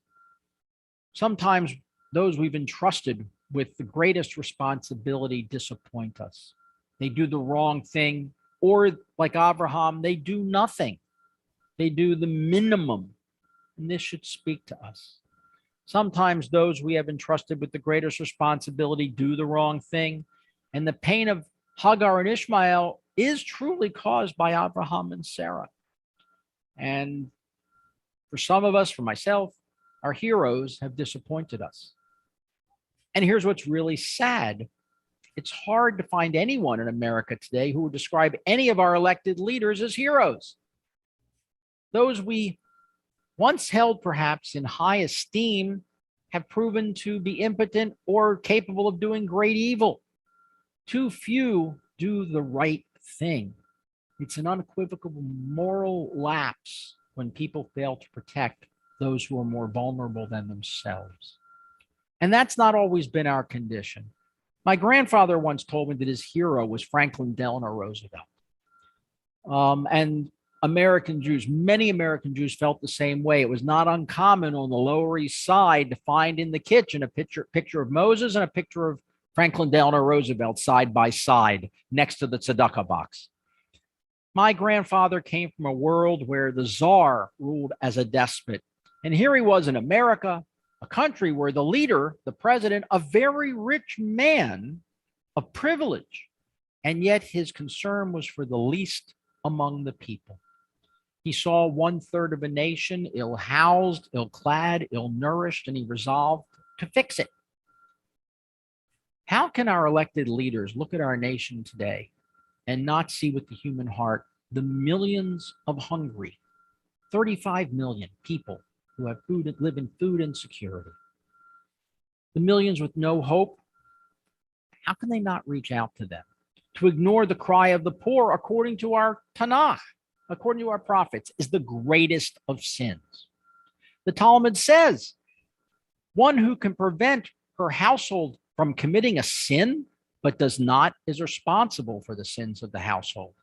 Sometimes those we've entrusted with the greatest responsibility disappoint us. They do the wrong thing, or like Abraham, they do nothing. They do the minimum, and this should speak to us. Sometimes those we have entrusted with the greatest responsibility do the wrong thing, And the pain of Hagar and Ishmael is truly caused by Abraham and Sarah. And for some of us, for myself, our heroes have disappointed us. And here's what's really sad. It's hard to find anyone in America today who would describe any of our elected leaders as heroes. Those we once held perhaps in high esteem have proven to be impotent or capable of doing great evil. Too few do the right thing. It's an unequivocal moral lapse when people fail to protect those who are more vulnerable than themselves. And that's not always been our condition. My grandfather once told me that his hero was Franklin Delano Roosevelt. And American Jews, many American Jews felt the same way. It was not uncommon on the Lower East Side to find in the kitchen a picture of Moses and a picture of Franklin Delano Roosevelt side by side next to the tzedakah box. My grandfather came from a world where the czar ruled as a despot. And here he was in America, a country where the leader, the president, a very rich man of privilege, and yet his concern was for the least among the people. He saw 1/3 of a nation ill-housed, ill-clad, ill-nourished, and he resolved to fix it. How can our elected leaders look at our nation today and not see with the human heart the millions of hungry, 35 million people who have food and live in food insecurity, the millions with no hope? How can they not reach out to them? To ignore the cry of the poor, according to our Tanakh, according to our prophets, is the greatest of sins. The Talmud says, one who can prevent her household from committing a sin, but does not, is responsible for the sins of the household.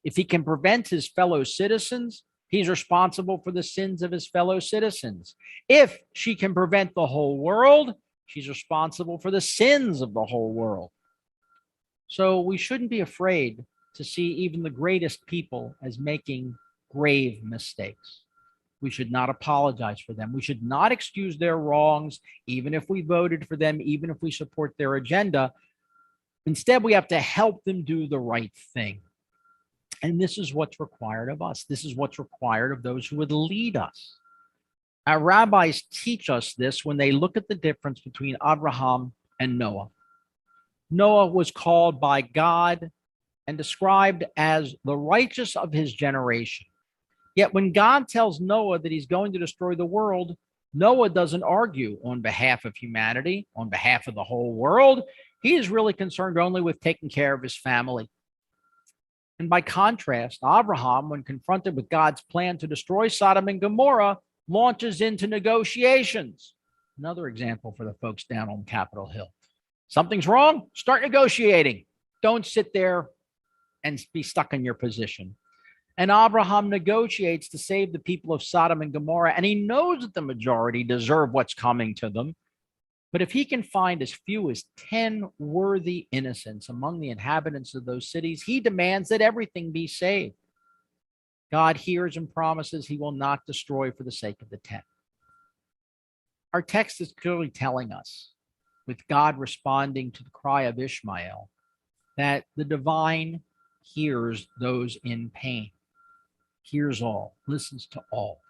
If he can prevent his fellow citizens, he's responsible for the sins of his fellow citizens. If she can prevent the whole world, she's responsible for the sins of the whole world. So we shouldn't be afraid to see even the greatest people as making grave mistakes. We should not apologize for them. We should not excuse their wrongs, even if we voted for them, even if we support their agenda. Instead, we have to help them do the right thing. And this is what's required of us. This is what's required of those who would lead us. Our rabbis teach us this when they look at the difference between Abraham and Noah. Noah was called by God and described as the righteous of his generation. Yet when God tells Noah that he's going to destroy the world, Noah doesn't argue on behalf of humanity, on behalf of the whole world. He is really concerned only with taking care of his family. And by contrast, Abraham, when confronted with God's plan to destroy Sodom and Gomorrah, launches into negotiations. Another example for the folks down on Capitol Hill. Something's wrong, start negotiating. Don't sit there and be stuck in your position. And Abraham negotiates to save the people of Sodom and Gomorrah, and he knows that the majority deserve what's coming to them. But if he can find as few as 10 worthy innocents among the inhabitants of those cities, he demands that everything be saved. God hears and promises he will not destroy for the sake of the 10. Our text is clearly telling us, with God responding to the cry of Ishmael, that the divine hears those in pain, hears all, listens to all.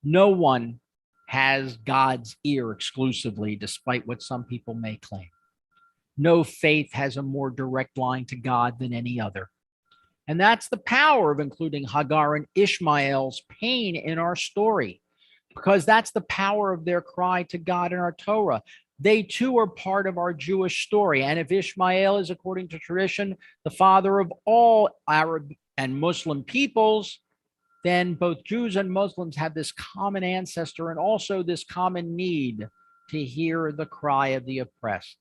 No one has God's ear exclusively, despite what some people may claim. No faith has a more direct line to God than any other. And that's the power of including Hagar and Ishmael's pain in our story, because that's the power of their cry to God in our Torah. They too are part of our Jewish story. And if Ishmael is, according to tradition, the father of all Arab and Muslim peoples, then both Jews and Muslims have this common ancestor and also this common need to hear the cry of the oppressed.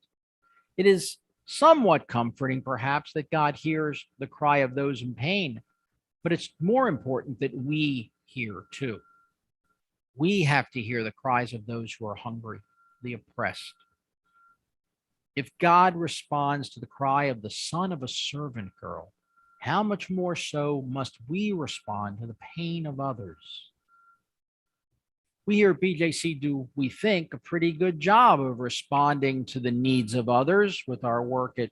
It is somewhat comforting, perhaps, that God hears the cry of those in pain, but it's more important that we hear too. We have to hear the cries of those who are hungry, the oppressed. If God responds to the cry of the son of a servant girl, how much more so must we respond to the pain of others? We here at BJC do, we think, a pretty good job of responding to the needs of others with our work at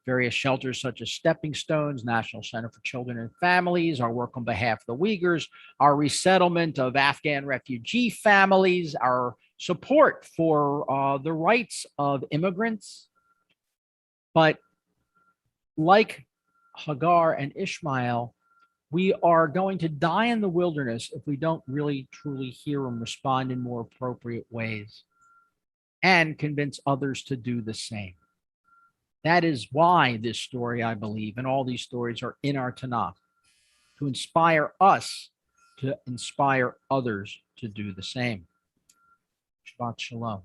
various shelters such as Stepping Stones, National Center for Children and Families, our work on behalf of the Uyghurs, our resettlement of Afghan refugee families, our support for the rights of immigrants. But like Hagar and Ishmael, we are going to die in the wilderness if we don't really truly hear and respond in more appropriate ways and convince others to do the same. That is why this story, I believe, and all these stories are in our Tanakh, to inspire us to inspire others to do the same. Shabbat Shalom.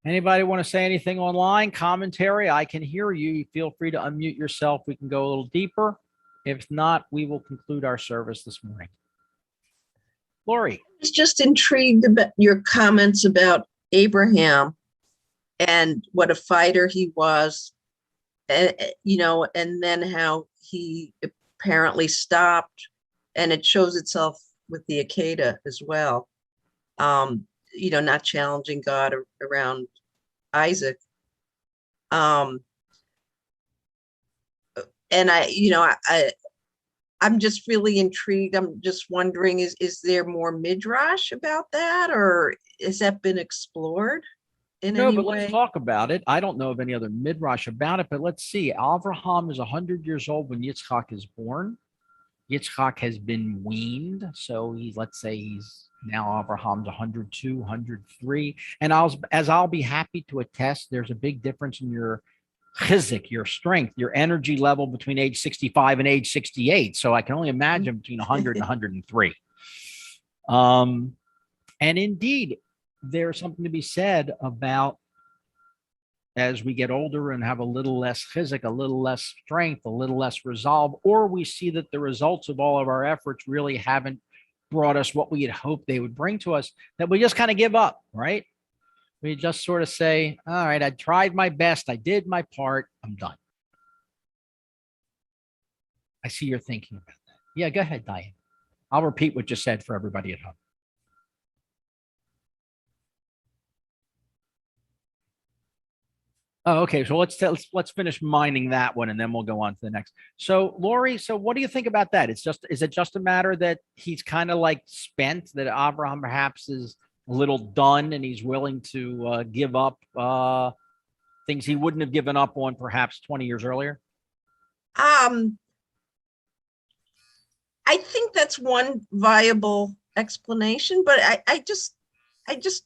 Anybody want to say anything online? Commentary? I can hear you. Feel free to unmute yourself. We can go a little deeper. If not, we will conclude our service this morning. Lori. I was just intrigued about your comments about Abraham and what a fighter he was, and, and then how he apparently stopped, and it shows itself with the Akedah as well. Not challenging God around Isaac. And I'm just really intrigued. I'm just wondering, is there more midrash about that, or has that been explored in any but way? let's talk about it. I don't know of any other midrash about it, but let's see. Avraham is 100 years old when Yitzchak is born. Yitzchak has been weaned, so let's say he's now Abraham's 102, 103. And I'll be happy to attest, there's a big difference in your chizik, your strength, your energy level between age 65 and age 68. So I can only imagine between 100 and 103. And indeed, there's something to be said about as we get older and have a little less chizik, a little less strength, a little less resolve, or we see that the results of all of our efforts really haven't brought us what we had hoped they would bring to us, that we just kind of give up, right? We just sort of say, all right, I tried my best. I did my part. I'm done. I see you're thinking about that. Yeah, go ahead, Diane. I'll repeat what you said for everybody at home. Oh, okay. So let's finish mining that one, and then we'll go on to the next. So, Lori, so what do you think about that? Is it just a matter that he's kind of like spent, that Abraham perhaps is a little done, and he's willing to give up things he wouldn't have given up on perhaps 20 years earlier? I think that's one viable explanation, but I just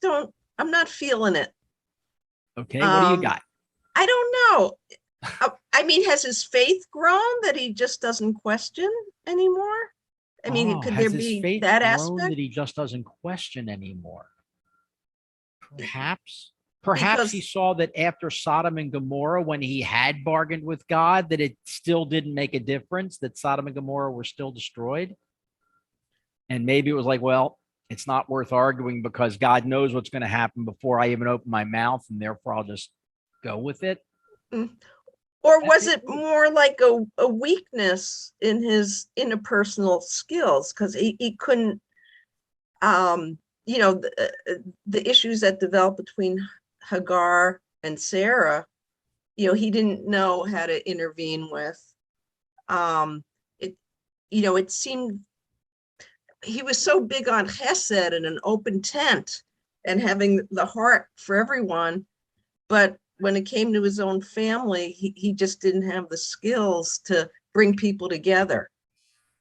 don't. I'm not feeling it. Okay, what do you got? I don't know. I mean, has his faith grown that he just doesn't question anymore? I mean, could there be that aspect that he just doesn't question anymore? Perhaps Because- he saw that after Sodom and Gomorrah, when he had bargained with God, that it still didn't make a difference, that Sodom and Gomorrah were still destroyed. And maybe it was like, well, it's not worth arguing because God knows what's going to happen before I even open my mouth, and therefore I'll just go with it. Or was it more like a weakness in his interpersonal skills? Because he couldn't, the issues that developed between Hagar and Sarah, he didn't know how to intervene with. It seemed he was so big on chesed and an open tent and having the heart for everyone, but when it came to his own family, he just didn't have the skills to bring people together.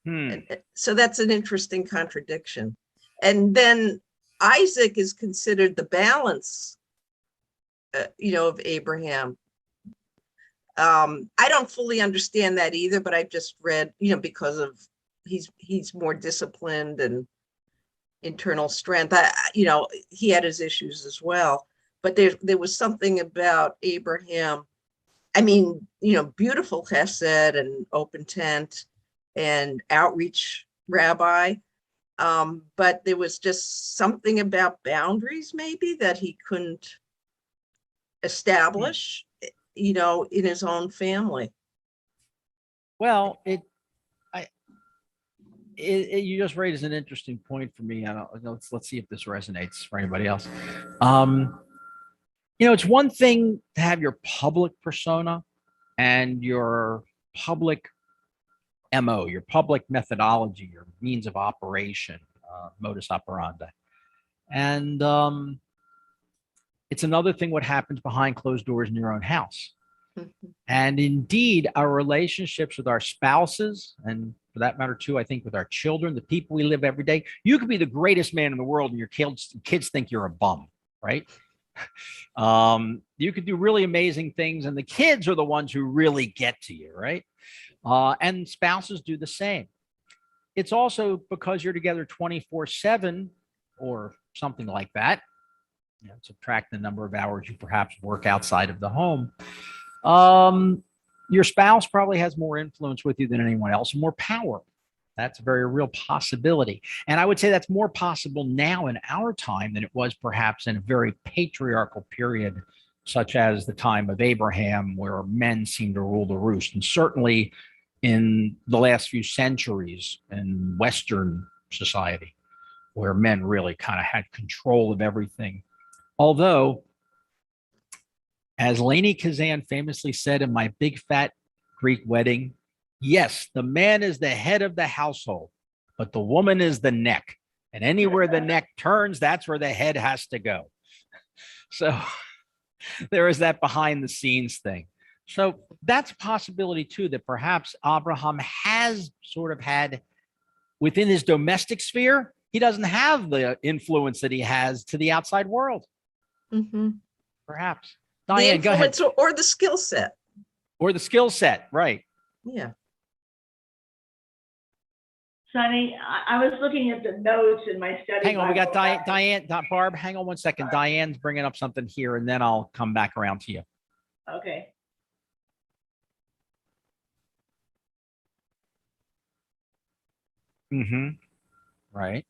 And so that's an interesting contradiction. And then Isaac is considered the balance, of Abraham. I don't fully understand that either, but I've just read, because of he's more disciplined and internal strength. He had his issues as well. But there was something about Abraham, beautiful chesed and open tent and outreach rabbi. But there was just something about boundaries maybe that he couldn't establish, in his own family. Well, You just raised an interesting point for me. Let's see if this resonates for anybody else. It's one thing to have your public persona and your public MO, your public methodology, your means of operation, modus operandi. And it's another thing what happens behind closed doors in your own house. And indeed, our relationships with our spouses, and for that matter too, I think with our children, the people we live every day, you could be the greatest man in the world and your kids think you're a bum, right? You could do really amazing things and the kids are the ones who really get to you, right? And spouses do the same. It's also because you're together 24/7 or something like that. Subtract the number of hours you perhaps work outside of the home. Your spouse probably has more influence with you than anyone else, more power. That's a very real possibility. And I would say that's more possible now in our time than it was perhaps in a very patriarchal period, such as the time of Abraham, where men seemed to rule the roost. And certainly in the last few centuries in Western society, where men really kind of had control of everything. Although, as Lainey Kazan famously said in My Big Fat Greek Wedding, yes, the man is the head of the household, but the woman is the neck. And anywhere the neck turns, that's where the head has to go. So there is that behind the scenes thing. So that's a possibility too, that perhaps Abraham has sort of had within his domestic sphere, he doesn't have the influence that he has to the outside world. Perhaps. Diane, go ahead. Or the skill set. Or the skill set, right. Yeah. Sonny, I was looking at the notes in my study. Hang on, we got Bible. Diane, Barb, hang on one second. Diane's bringing up something here, and then I'll come back around to you. Okay. Right.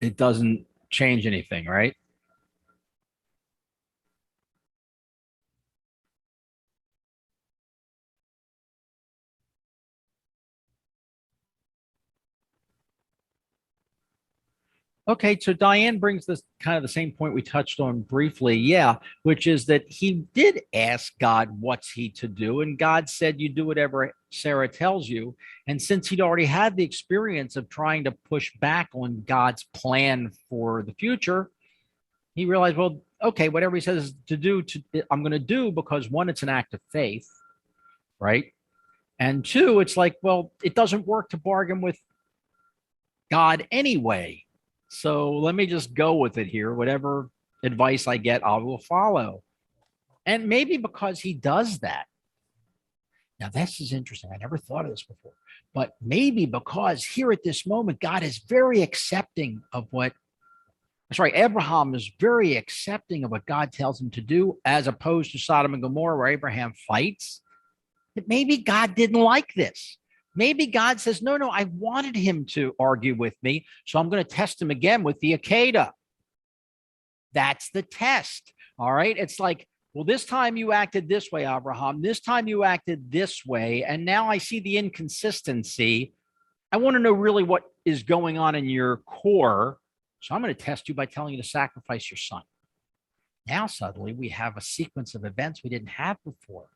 It doesn't change anything, right? Okay, so Diane brings this kind of the same point we touched on briefly, yeah, which is that he did ask God, what's he to do? And God said, you do whatever Sarah tells you. And since he'd already had the experience of trying to push back on God's plan for the future, he realized, well, okay, whatever he says to do, I'm going to do, because one, it's an act of faith, right? And two, it's like, well, it doesn't work to bargain with God anyway. So let me just go with it here. Whatever advice I get, I will follow. And maybe because he does that. Now, this is interesting. I never thought of this before. But maybe because here at this moment, God is very accepting of what, sorry, Abraham is very accepting of what God tells him to do, as opposed to Sodom and Gomorrah, where Abraham fights. That maybe God didn't like this. Maybe God says, no, I wanted him to argue with me, so I'm going to test him again with the Akedah. That's the test. All right. It's like, well, this time you acted this way, Abraham. This time you acted this way. And now I see the inconsistency. I want to know really what is going on in your core. So I'm going to test you by telling you to sacrifice your son. Now, suddenly, we have a sequence of events we didn't have before.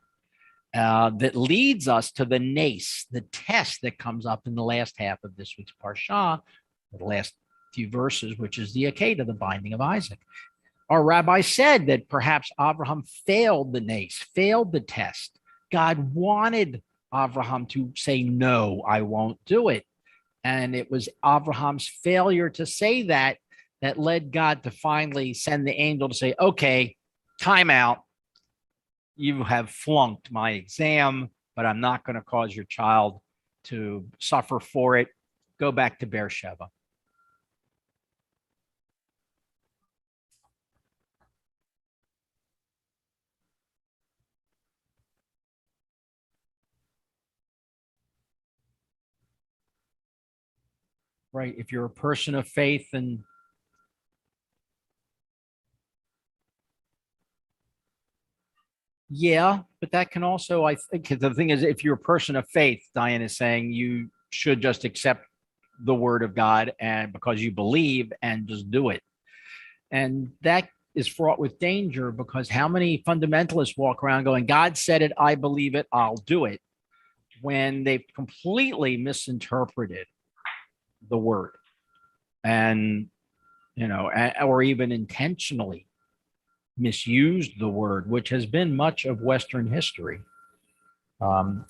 That leads us to the nace, the test that comes up in the last half of this week's Parsha, the last few verses, which is the Akedah, the binding of Isaac. Our rabbi said that perhaps Abraham failed the nace, failed the test. God wanted Abraham to say, no, I won't do it. And it was Abraham's failure to say that led God to finally send the angel to say, okay, time out. You have flunked my exam, but I'm not going to cause your child to suffer for it. go back to Beersheba. Right. If you're a person of faith and yeah, but that can also, I think, the thing is, if you're a person of faith, Diane is saying you should just accept the word of God and because you believe and just do it. And that is fraught with danger because how many fundamentalists walk around going, God said it, I believe it, I'll do it, when they've completely misinterpreted the word and, or even intentionally misused the word, which has been much of Western history.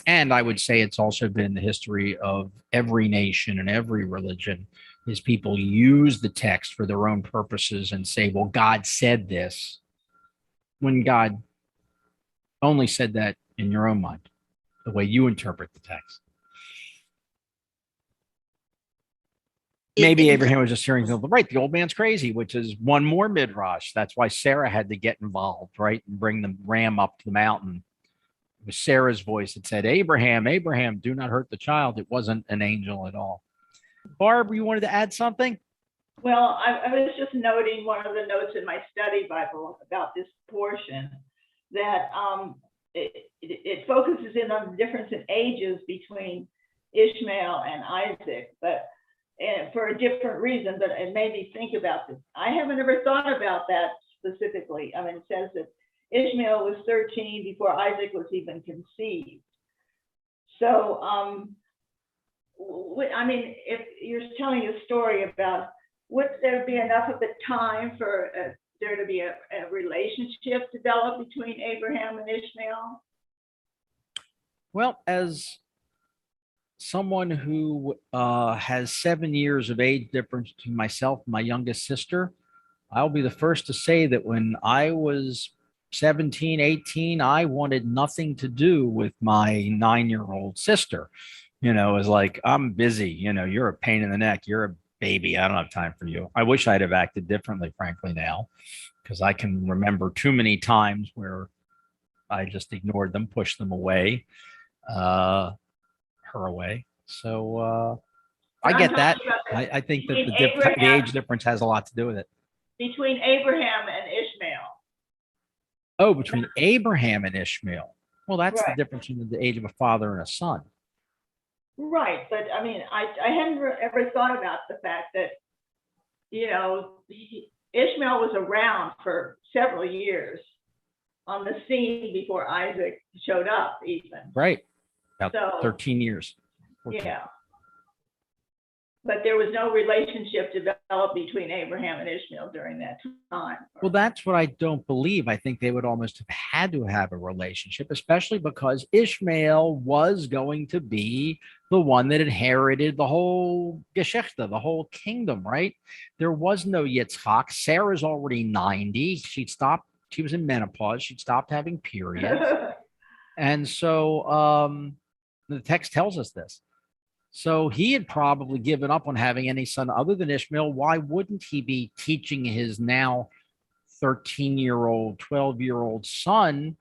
And I would say it's also been the history of every nation and every religion is people use the text for their own purposes and say, well, God said this, when God only said that in your own mind, the way you interpret the text. Maybe Abraham was just hearing, right, the old man's crazy, which is one more midrash. That's why Sarah had to get involved, right, and bring the ram up to the mountain. It was Sarah's voice that said, Abraham, Abraham, do not hurt the child. It wasn't an angel at all. Barb, you wanted to add something? Well, I was just noting one of the notes in my study Bible about this portion that it focuses in on the difference in ages between Ishmael and Isaac, but for a different reason, but it made me think about this. I haven't ever thought about that specifically. I mean, it says that Ishmael was 13 before Isaac was even conceived. So, I mean, if you're telling a story about, would there be enough of a time for there to be a relationship developed between Abraham and Ishmael? Well, as someone who has 7 years of age difference between myself and my youngest sister, I'll be the first to say that when I was 17, 18, I wanted nothing to do with my 9-year-old sister. It was like, I'm busy, you're a pain in the neck. You're a baby. I don't have time for you. I wish I'd have acted differently, frankly, now, because I can remember too many times where I just ignored them, pushed them away, her away. So I get that. I think that the age difference has a lot to do with it. Between Abraham and Ishmael. Oh, between Abraham and Ishmael. Well, that's Right. the difference in the age of a father and a son. Right, but I mean, I hadn't ever thought about the fact that, Ishmael was around for several years on the scene before Isaac showed up even. Right. About So, 13 years. 14. Yeah. But there was no relationship developed between Abraham and Ishmael during that time. Well, that's what I don't believe. I think they would almost have had to have a relationship, especially because Ishmael was going to be the one that inherited the whole Geschichte, the whole kingdom, right? There was no Yitzhak. Sarah's already 90. She was in menopause. She'd stopped having periods. And so the text tells us this. So he had probably given up on having any son other than Ishmael. Why wouldn't he be teaching his now 13-year-old, 12-year-old son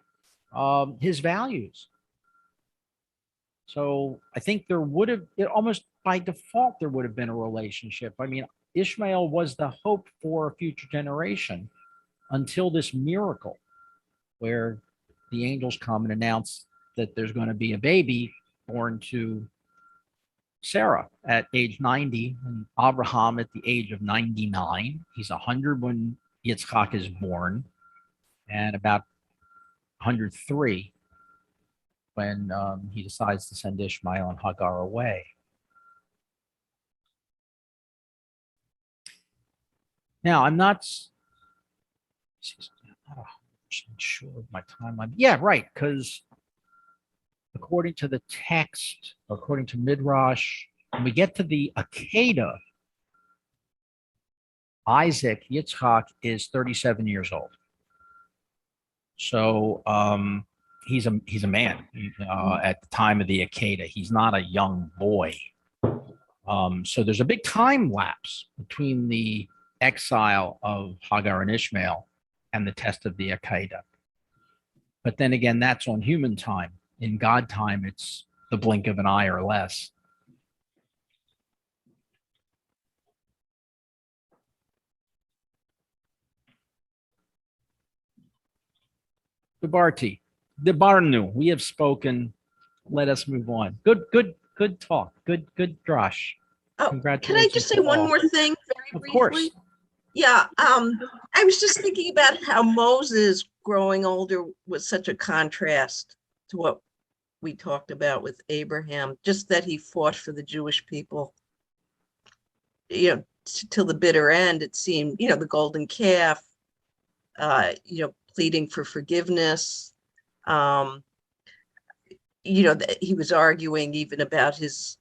his values? So I think there would have, almost by default, there would have been a relationship. I mean, Ishmael was the hope for a future generation until this miracle where the angels come and announce that there's going to be a baby born to Sarah at age 90 and Abraham at the age of 99. He's 100 when Yitzchak is born and about 103 when he decides to send Ishmael and Hagar away. Now, I'm not sure of my timeline. Yeah, right, because according to the text, according to Midrash, when we get to the Akedah, Isaac, Yitzchak, is 37 years old. So he's a man at the time of the Akedah. He's not a young boy. So there's a big time lapse between the exile of Hagar and Ishmael and the test of the Akedah. But then again, that's on human time. In God time, it's the blink of an eye or less. Debarty, Debarnu, we have spoken. Let us move on. Good talk. Good drash. Oh, can I Congratulations just say to one all. more thing very Of briefly? course. Yeah, I was just thinking about how Moses growing older was such a contrast to what we talked about with Abraham, just that he fought for the Jewish people, till the bitter end. It seemed, the golden calf, pleading for forgiveness. He was arguing even about his,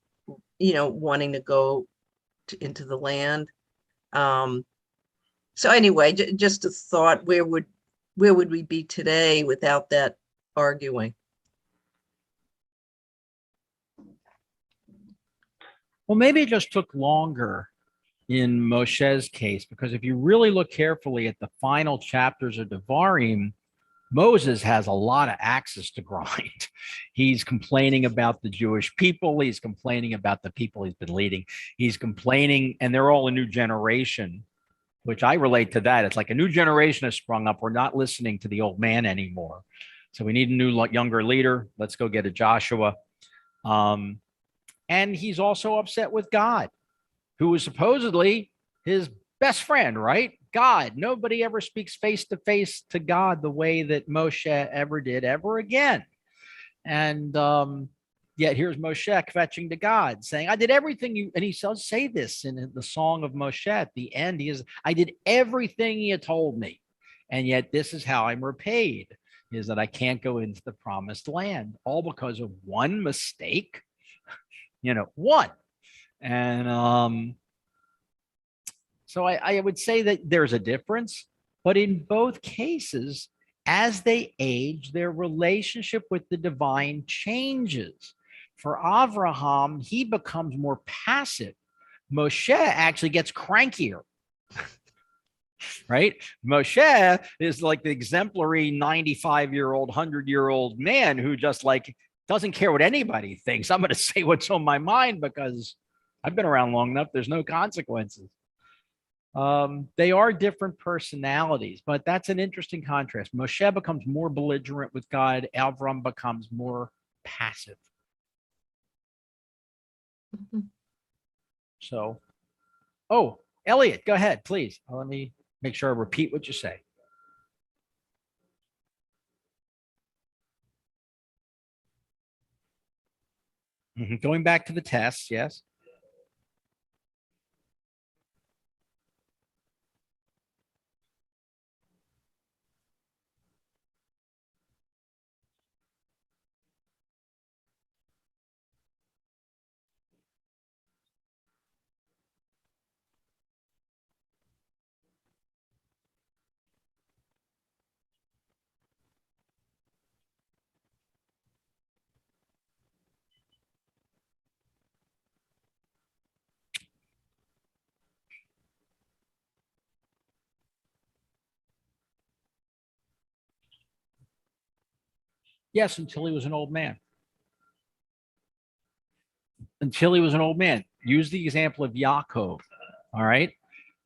wanting to go into the land. So anyway, just a thought, where would we be today without that arguing? Well, maybe it just took longer in Moshe's case, because if you really look carefully at the final chapters of Devarim, Moses has a lot of axes to grind. He's complaining about the Jewish people. He's complaining about the people he's been leading. He's complaining, and they're all a new generation, which I relate to that. It's like a new generation has sprung up. We're not listening to the old man anymore. So we need a new, younger leader. Let's go get a Joshua. And he's also upset with God, who was supposedly his best friend, right? God. Nobody ever speaks face to face to God the way that Moshe ever did ever again. And yet here's Moshe fetching to God, saying, I did everything you, and he does say this in the song of Moshe at the end. He is, I did everything you told me. And yet this is how I'm repaid, is that I can't go into the promised land, all because of one mistake, one. And so I would say that there's a difference, but in both cases, as they age, their relationship with the divine changes. For Avraham, he becomes more passive. Moshe actually gets crankier, right? Moshe is like the exemplary 95-year-old, 100-year-old man who just doesn't care what anybody thinks. I'm going to say what's on my mind because I've been around long enough. There's no consequences. They are different personalities, but that's an interesting contrast. Moshe becomes more belligerent with God. Avram becomes more passive. So, Elliot, go ahead, please. Let me make sure I repeat what you say. Going back to the tests, yes. Yes, until he was an old man. Until he was an old man. Use the example of Yaakov. All right.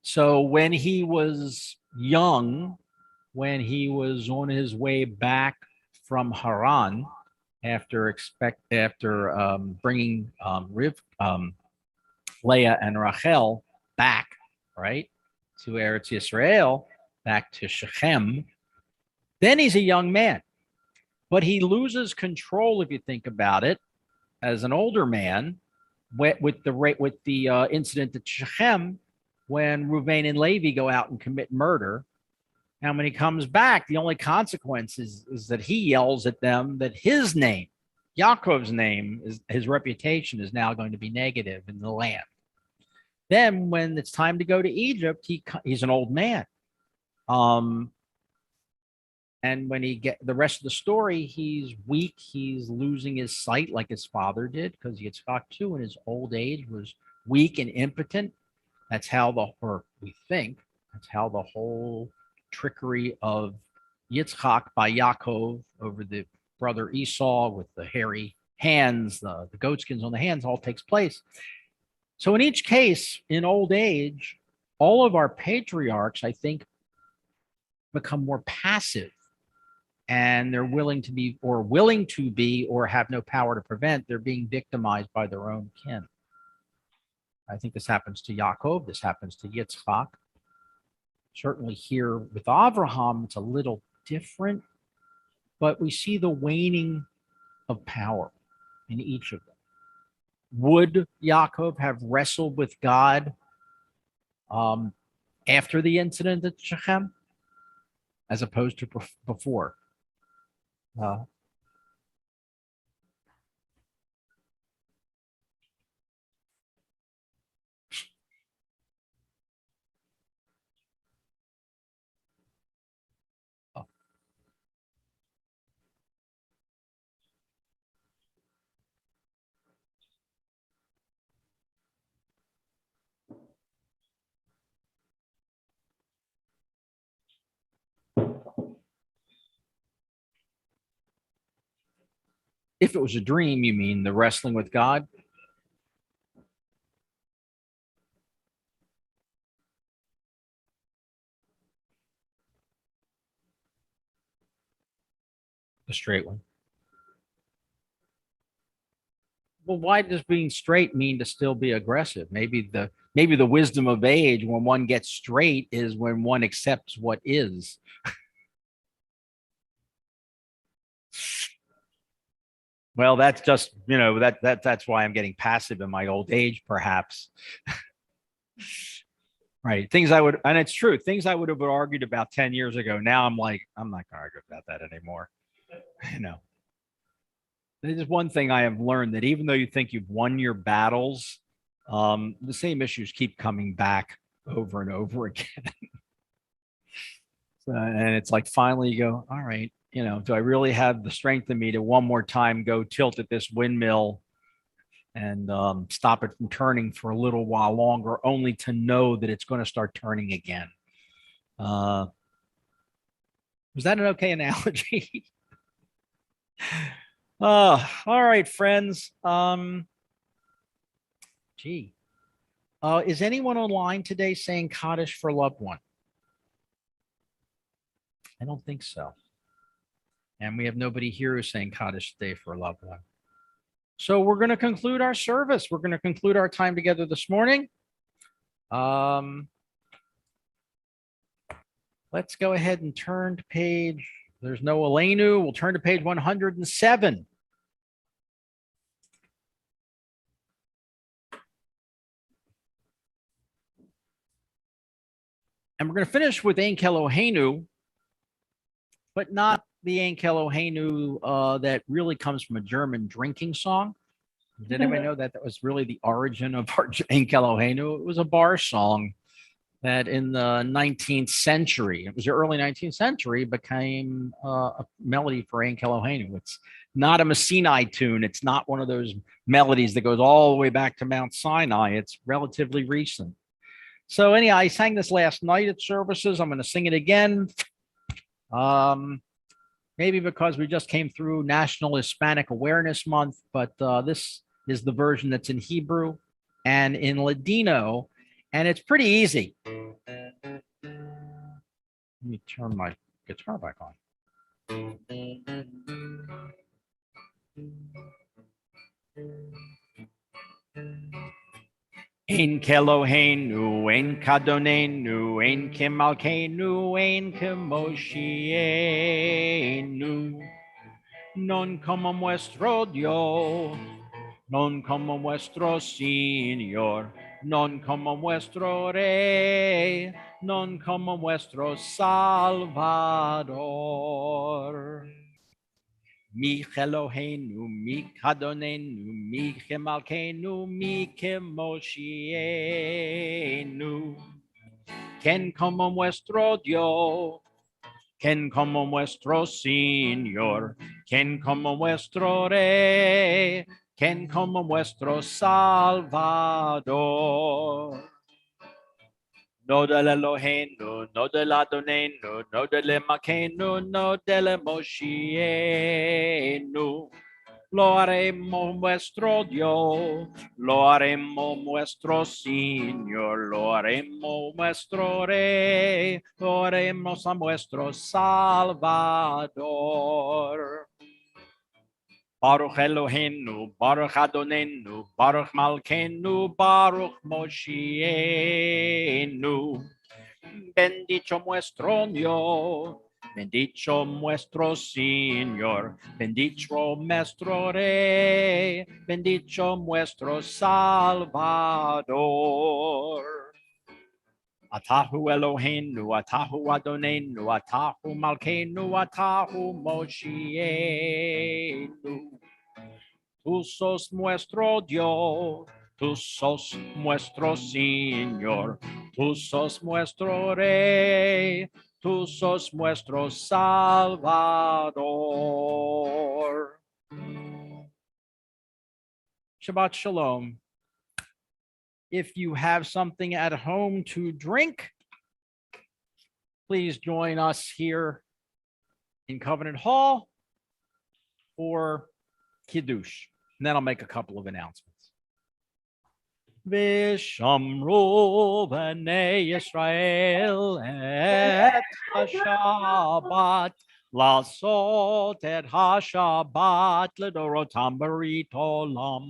So when he was young, when he was on his way back from Haran, after bringing Leah and Rachel back, right, to Eretz Yisrael, back to Shechem, then he's a young man. But he loses control, if you think about it, as an older man, with the incident at Shechem, when Reuven and Levi go out and commit murder. And when he comes back, the only consequence is that he yells at them that his name, Yaakov's name, his reputation is now going to be negative in the land. Then when it's time to go to Egypt, he's an old man. And when he get the rest of the story, he's weak. He's losing his sight like his father did, because Yitzchak too in his old age was weak and impotent. That's how or we think, that's how the whole trickery of Yitzchak by Yaakov over the brother Esau with the hairy hands, the goatskins on the hands, all takes place. So in each case, in old age, all of our patriarchs, I think, become more passive, and they're willing to be or have no power to prevent. They're being victimized by their own kin. I think this happens to Yaakov. This happens to Yitzchak. Certainly here with Avraham, it's a little different, but we see the waning of power in each of them. Would Yaakov have wrestled with God after the incident at Shechem as opposed to before? If it was a dream, you mean the wrestling with God? The straight one. Well, why does being straight mean to still be aggressive? Maybe the wisdom of age when one gets straight is when one accepts what is. Well, that's just, that's why I'm getting passive in my old age, perhaps. Right. And it's true, things I would have argued about 10 years ago. Now I'm like, I'm not going to argue about that anymore. There's one thing I have learned, that even though you think you've won your battles, the same issues keep coming back over and over again. And it's like, finally you go, all right, do I really have the strength in me to one more time go tilt at this windmill and stop it from turning for a little while longer, only to know that it's going to start turning again? Was that an okay analogy? All right, friends. Is anyone online today saying Kaddish for a loved one? I don't think so. And we have nobody here who's saying Kaddish today for a loved one. So we're going to conclude our service. We're going to conclude our time together this morning. Let's go ahead and turn to page. There's no Elenu. We'll turn to page 107. And we're going to finish with Ein Keloheinu, but not the Ein Keloheinu that really comes from a German drinking song. Did anybody know that was really the origin of our Ein Keloheinu? It was a bar song that in the 19th century, it was the early 19th century, became a melody for Ein Keloheinu. It's not a Sinai tune. It's not one of those melodies that goes all the way back to Mount Sinai. It's relatively recent. So anyhow, I sang this last night at services. I'm going to sing it again. Maybe because we just came through National Hispanic Awareness Month, but this is the version that's in Hebrew and in Ladino, and it's pretty easy. Let me turn my guitar back on. Ein Keloheinu, Ein Kadonenu, Ein Kemalkeinu, Ein Kemoshienu. Non como nuestro Dios, non como nuestro Señor, non como nuestro Rey, non como nuestro Salvador. Mi Eloheinu, mi Kadonenu, mi Kemalkeinu, mi Kemoshienu. Ken como nuestro Dios, ken como nuestro Señor, ken como nuestro Rey, quien como nuestro Salvador. No del Elohenu, no del Adonenu, no del Makenu, no del Moshienu. Lo haremos nuestro Dios, lo haremos nuestro Señor, lo haremos nuestro Rey, lo haremos a nuestro Salvador. Baruch Elohenu, Baruch Adonenu, Baruch Malkenu, Baruch Moshienu. Bendito nuestro Dios, bendito nuestro Señor, bendito nuestro Rey, bendito nuestro Salvador. Atahu Elohenu, Atahu Adonenu, Atahu Malkenu, Atahu Moshienu. Tú sos nuestro Dios, tú sos nuestro Señor, tú sos nuestro Rey, tú sos nuestro Salvador. Shabbat Shalom. If you have something at home to drink, please join us here in Covenant Hall for Kiddush. And then I'll make a couple of announcements. Vishamru b'nei Yisrael et ha-Shabbat, לעשות את השבת לדורותם ברית עולם.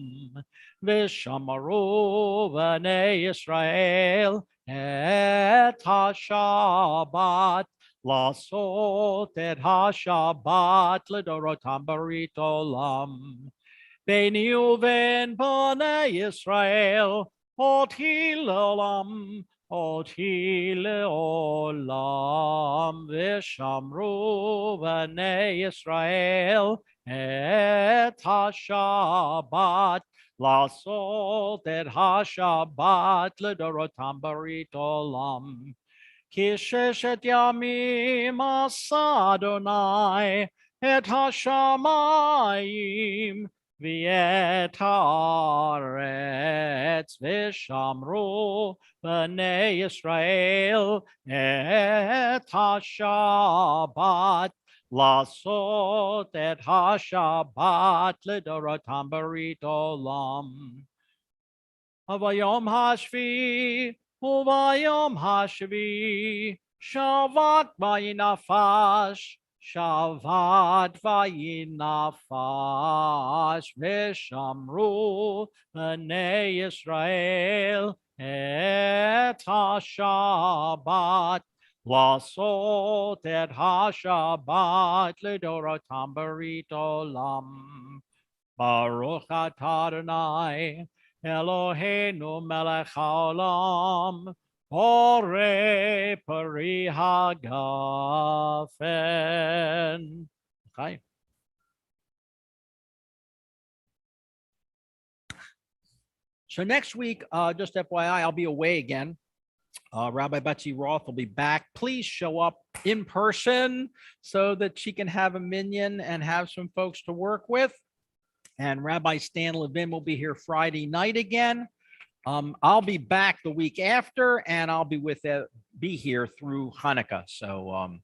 ושמרו בני ישראל את השבת, לעשות את השבת לדורותם ברית עולם. ביני ובין בני ישראל, אותי לעולם, אותי לעולם, ושמרו בני ישראל את השבת, לעשות את השבת לדורותם ברית עולם. כי ששת ימים עשה אדוני את השמיים ואת הארץ, ושמרו בני ישראל את השבת, לעשות את השבת לדורותם ברית עולם. וביום השביעי וביום השביעי שבת וינפש, שבת וינפש, ושמרו בני ישראל את השבת, לעשות את השבת לדורותם ברית עולם. ברוך אתה אדוני אלוהינו מלך העולם, בורא פרי הגפן. Okay. So next week, just FYI, I'll be away again. Rabbi Betsy Roth will be back. Please show up in person so that she can have a minyan and have some folks to work with. And Rabbi Stan Levin will be here Friday night again. I'll be back the week after, and I'll be here through Hanukkah. So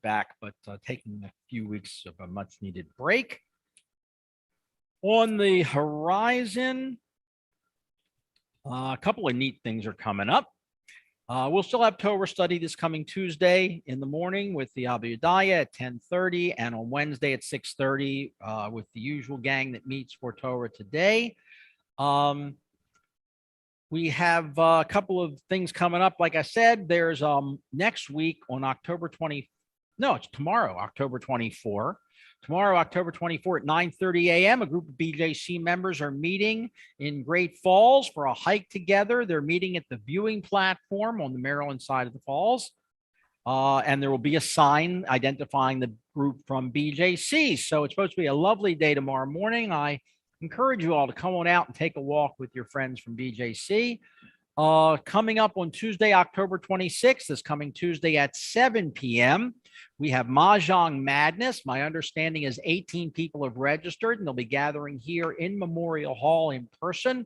back, but taking a few weeks of a much needed break. On the horizon, a couple of neat things are coming up. We'll still have Torah study this coming Tuesday in the morning with the Abba Yedaya at 10:30, and on Wednesday at 6:30 with the usual gang that meets for Torah today. We have a couple of things coming up. Like I said, there's next week on tomorrow, October 24. Tomorrow, October 24 at 9:30 a.m., a group of BJC members are meeting in Great Falls for a hike together. They're meeting at the viewing platform on the Maryland side of the falls. And there will be a sign identifying the group from BJC. So it's supposed to be a lovely day tomorrow morning. I encourage you all to come on out and take a walk with your friends from BJC. Coming up on Tuesday, October 26th, this coming Tuesday at 7 p.m., We have Mahjong Madness. My understanding is 18 people have registered, and they'll be gathering here in Memorial Hall in person.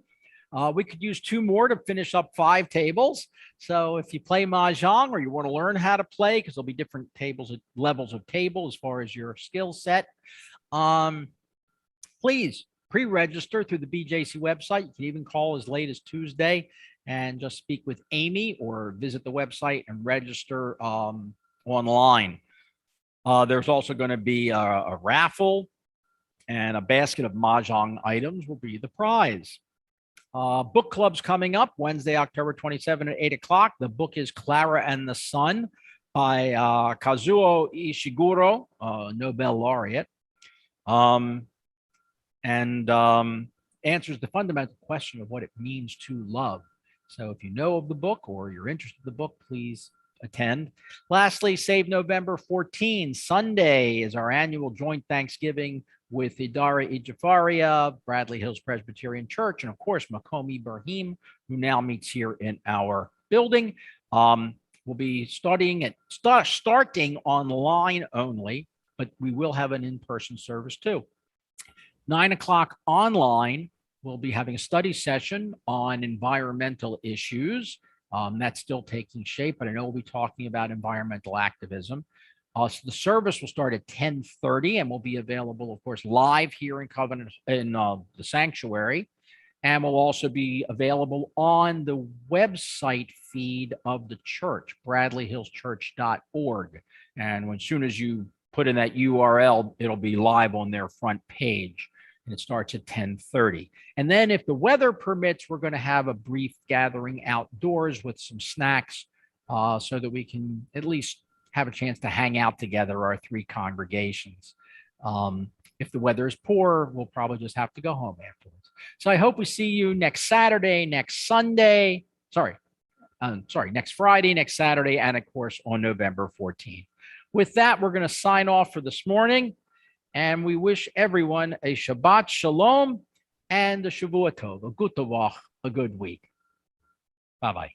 We could use 2 more to finish up 5 tables. So if you play Mahjong or you want to learn how to play, because there'll be different tables, levels of table as far as your skill set, please pre-register through the BJC website. You can even call as late as Tuesday and just speak with Amy, or visit the website and register online. There's also going to be a raffle, and a basket of Mahjong items will be the prize. Book club's coming up Wednesday, October 27 at 8 o'clock. The book is Clara and the Sun by Kazuo Ishiguro, Nobel laureate, and answers the fundamental question of what it means to love. So if you know of the book or you're interested in the book, please attend. Lastly, Save November 14, Sunday, is our annual joint Thanksgiving with Idara Ijafaria, Bradley Hills Presbyterian Church, and of course, Makomi Ibrahim, who now meets here in our building. We'll be starting online only, but we will have an in-person service too. 9 o'clock online, we'll be having a study session on environmental issues. That's still taking shape, but I know we'll be talking about environmental activism. So the service will start at 10:30 and will be available, of course, live here in Covenant, in the sanctuary, and will also be available on the website feed of the church, bradleyhillschurch.org. And as soon as you put in that URL, it'll be live on their front page. And it starts at 10:30. And then if the weather permits, we're going to have a brief gathering outdoors with some snacks, so that we can at least have a chance to hang out together, our 3 congregations. If the weather is poor, we'll probably just have to go home afterwards. So I hope we see you next Saturday, next Sunday, next Friday, next Saturday, and of course on November 14th. With that, we're going to sign off for this morning. And we wish everyone a Shabbat Shalom and a Shavua Tov, a Gutavach, a good week. Bye-bye.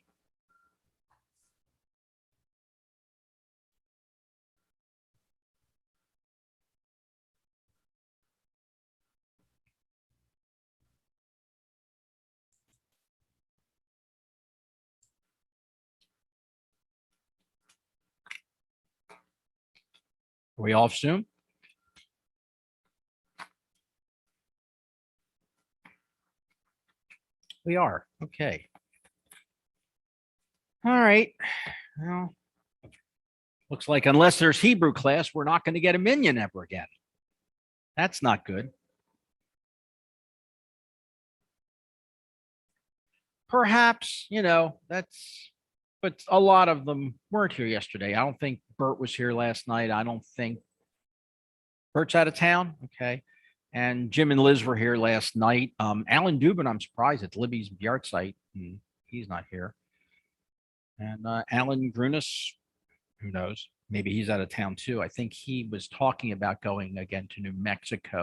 Are we off Zoom? We are. Okay. All right. Well, looks like unless there's Hebrew class, we're not going to get a minion ever again. That's not good. Perhaps, but a lot of them weren't here yesterday. I don't think Bert was here last night. I don't think Bert's out of town. Okay. And Jim and Liz were here last night. Alan Dubin, I'm surprised, it's Libby's yard site, and he's not here. And Alan Grunis, who knows? Maybe he's out of town too. I think he was talking about going again to New Mexico.